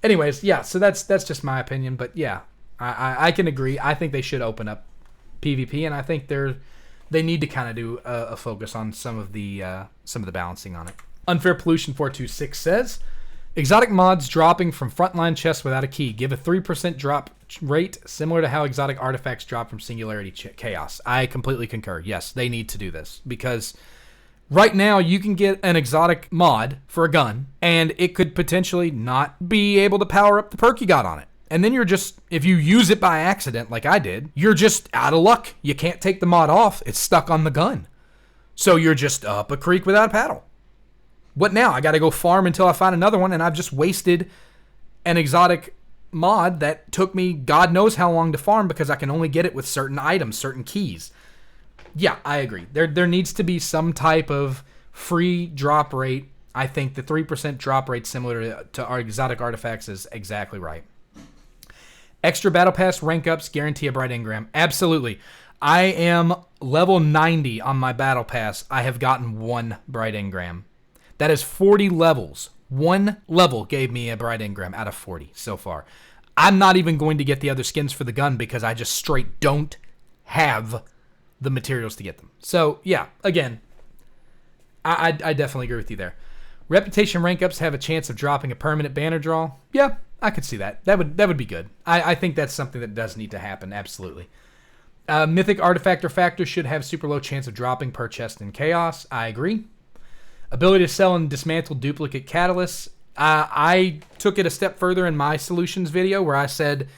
anyways, yeah, so that's just my opinion. But yeah, I can agree. I think they should open up PvP, and I think they need to kind of do a focus on some of the balancing on it. Unfair Pollution 426 says, exotic mods dropping from frontline chests without a key. Give a 3% drop rate similar to how exotic artifacts drop from Singularity Chaos. I completely concur. Yes, they need to do this because right now you can get an exotic mod for a gun and it could potentially not be able to power up the perk you got on it. And then you're just, if you use it by accident like I did, you're just out of luck. You can't take the mod off. It's stuck on the gun. So you're just up a creek without a paddle. What now? I got to go farm until I find another one, and I've just wasted an exotic mod that took me God knows how long to farm because I can only get it with certain items, certain keys. Yeah, I agree. There needs to be some type of free drop rate. I think the 3% drop rate similar to our exotic artifacts is exactly right. Extra battle pass rank ups guarantee a bright engram. Absolutely. I am level 90 on my battle pass. I have gotten one bright engram. That is 40 levels. One level gave me a bright engram out of 40 so far. I'm not even going to get the other skins for the gun because I just straight don't have the materials to get them. So, yeah, again, I definitely agree with you there. Reputation rank ups have a chance of dropping a permanent banner draw. Yeah, I could see that. That would be good. I think that's something that does need to happen, absolutely. Mythic artifact or factor should have super low chance of dropping per chest in Chaos. I agree. Ability to sell and dismantle duplicate catalysts. I took it a step further in my solutions video where I said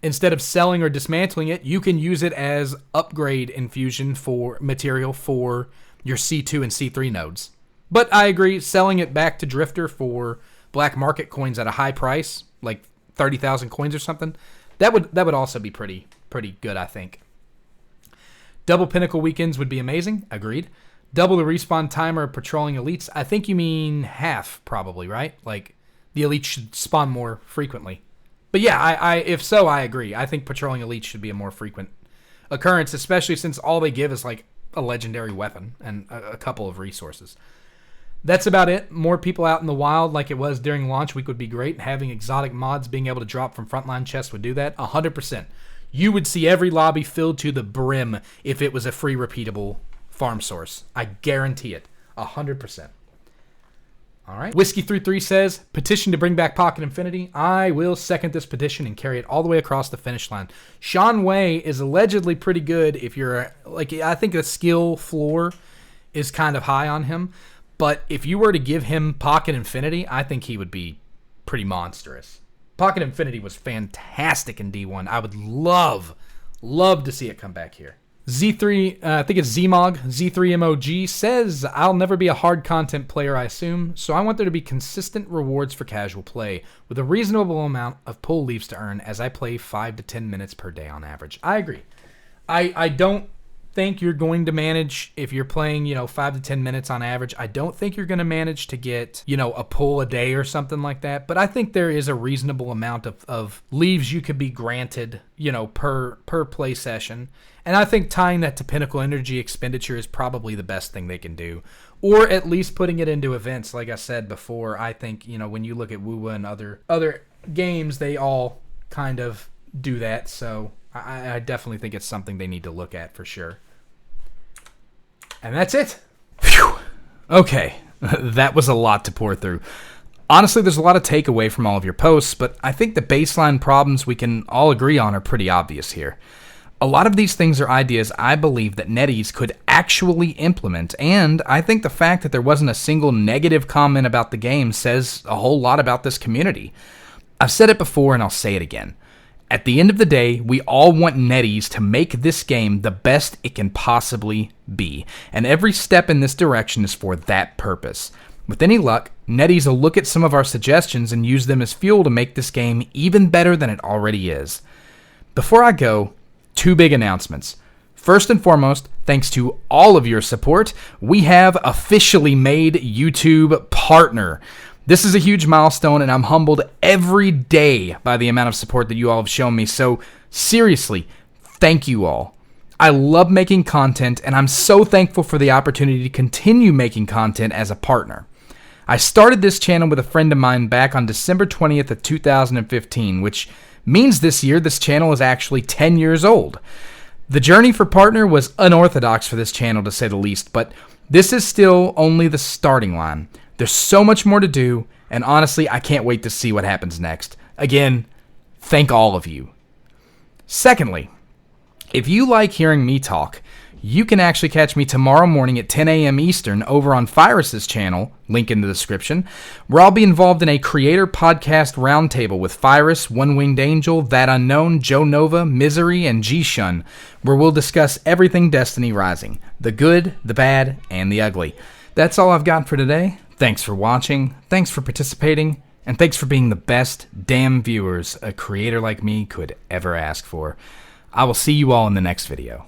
instead of selling or dismantling it, you can use it as upgrade infusion for material for your C2 and C3 nodes. But I agree, selling it back to Drifter for black market coins at a high price, like 30,000 coins or something, that would also be pretty good, I think. Double Pinnacle weekends would be amazing. Agreed. Double the respawn timer of patrolling elites. I think you mean half, probably, right? Like, the elites should spawn more frequently. But yeah, if so, I agree. I think patrolling elites should be a more frequent occurrence, especially since all they give is like a legendary weapon and a couple of resources. That's about it. More people out in the wild like it was during launch week would be great. Having exotic mods being able to drop from frontline chests would do that. 100%. You would see every lobby filled to the brim if it was a free repeatable farm source. I guarantee it. 100%. All right. Whiskey33 says, petition to bring back Pocket Infinity. I will second this petition and carry it all the way across the finish line. Sean Wei is allegedly pretty good if you're, like, I think the skill floor is kind of high on him. But if you were to give him Pocket Infinity, I think he would be pretty monstrous. Pocket Infinity was fantastic in D1. I would love to see it come back here. Z3, I think it's Zmog, Z3MOG says, I'll never be a hard content player, I assume, so I want there to be consistent rewards for casual play, with a reasonable amount of pull leaves to earn as I play 5 to 10 minutes per day on average. I agree. I don't think you're going to manage, if you're playing, 5 to 10 minutes on average, I don't think you're going to manage to get, a pull a day or something like that. But I think there is a reasonable amount of leaves you could be granted, per play session. And I think tying that to Pinnacle Energy expenditure is probably the best thing they can do. Or at least putting it into events. Like I said before, I think, when you look at WUWA and other games, they all kind of do that. So I definitely think it's something they need to look at for sure. And that's it. Phew. Okay, that was a lot to pour through. Honestly, there's a lot of takeaway from all of your posts, but I think the baseline problems we can all agree on are pretty obvious here. A lot of these things are ideas I believe that NetEase could actually implement, and I think the fact that there wasn't a single negative comment about the game says a whole lot about this community. I've said it before and I'll say it again. At the end of the day, we all want NetEase to make this game the best it can possibly be, and every step in this direction is for that purpose. With any luck, NetEase will look at some of our suggestions and use them as fuel to make this game even better than it already is. Before I go, 2 big announcements. First and foremost, thanks to all of your support, we have officially made YouTube Partner. This is a huge milestone, and I'm humbled every day by the amount of support that you all have shown me. So, seriously, thank you all. I love making content, and I'm so thankful for the opportunity to continue making content as a partner. I started this channel with a friend of mine back on December 20th of 2015, which means this year this channel is actually 10 years old. The journey for partner was unorthodox for this channel, to say the least, but this is still only the starting line. There's so much more to do, and honestly, I can't wait to see what happens next. Again, thank all of you. Secondly, if you like hearing me talk, you can actually catch me tomorrow morning at 10 a.m. Eastern over on Fyrous' channel, link in the description, where I'll be involved in a creator podcast roundtable with Fyrous, One Winged Angel, That Unknown, Joe Nova, Misery, and G-Shun, where we'll discuss everything Destiny Rising, the good, the bad, and the ugly. That's all I've got for today. Thanks for watching, thanks for participating, and thanks for being the best damn viewers a creator like me could ever ask for. I will see you all in the next video.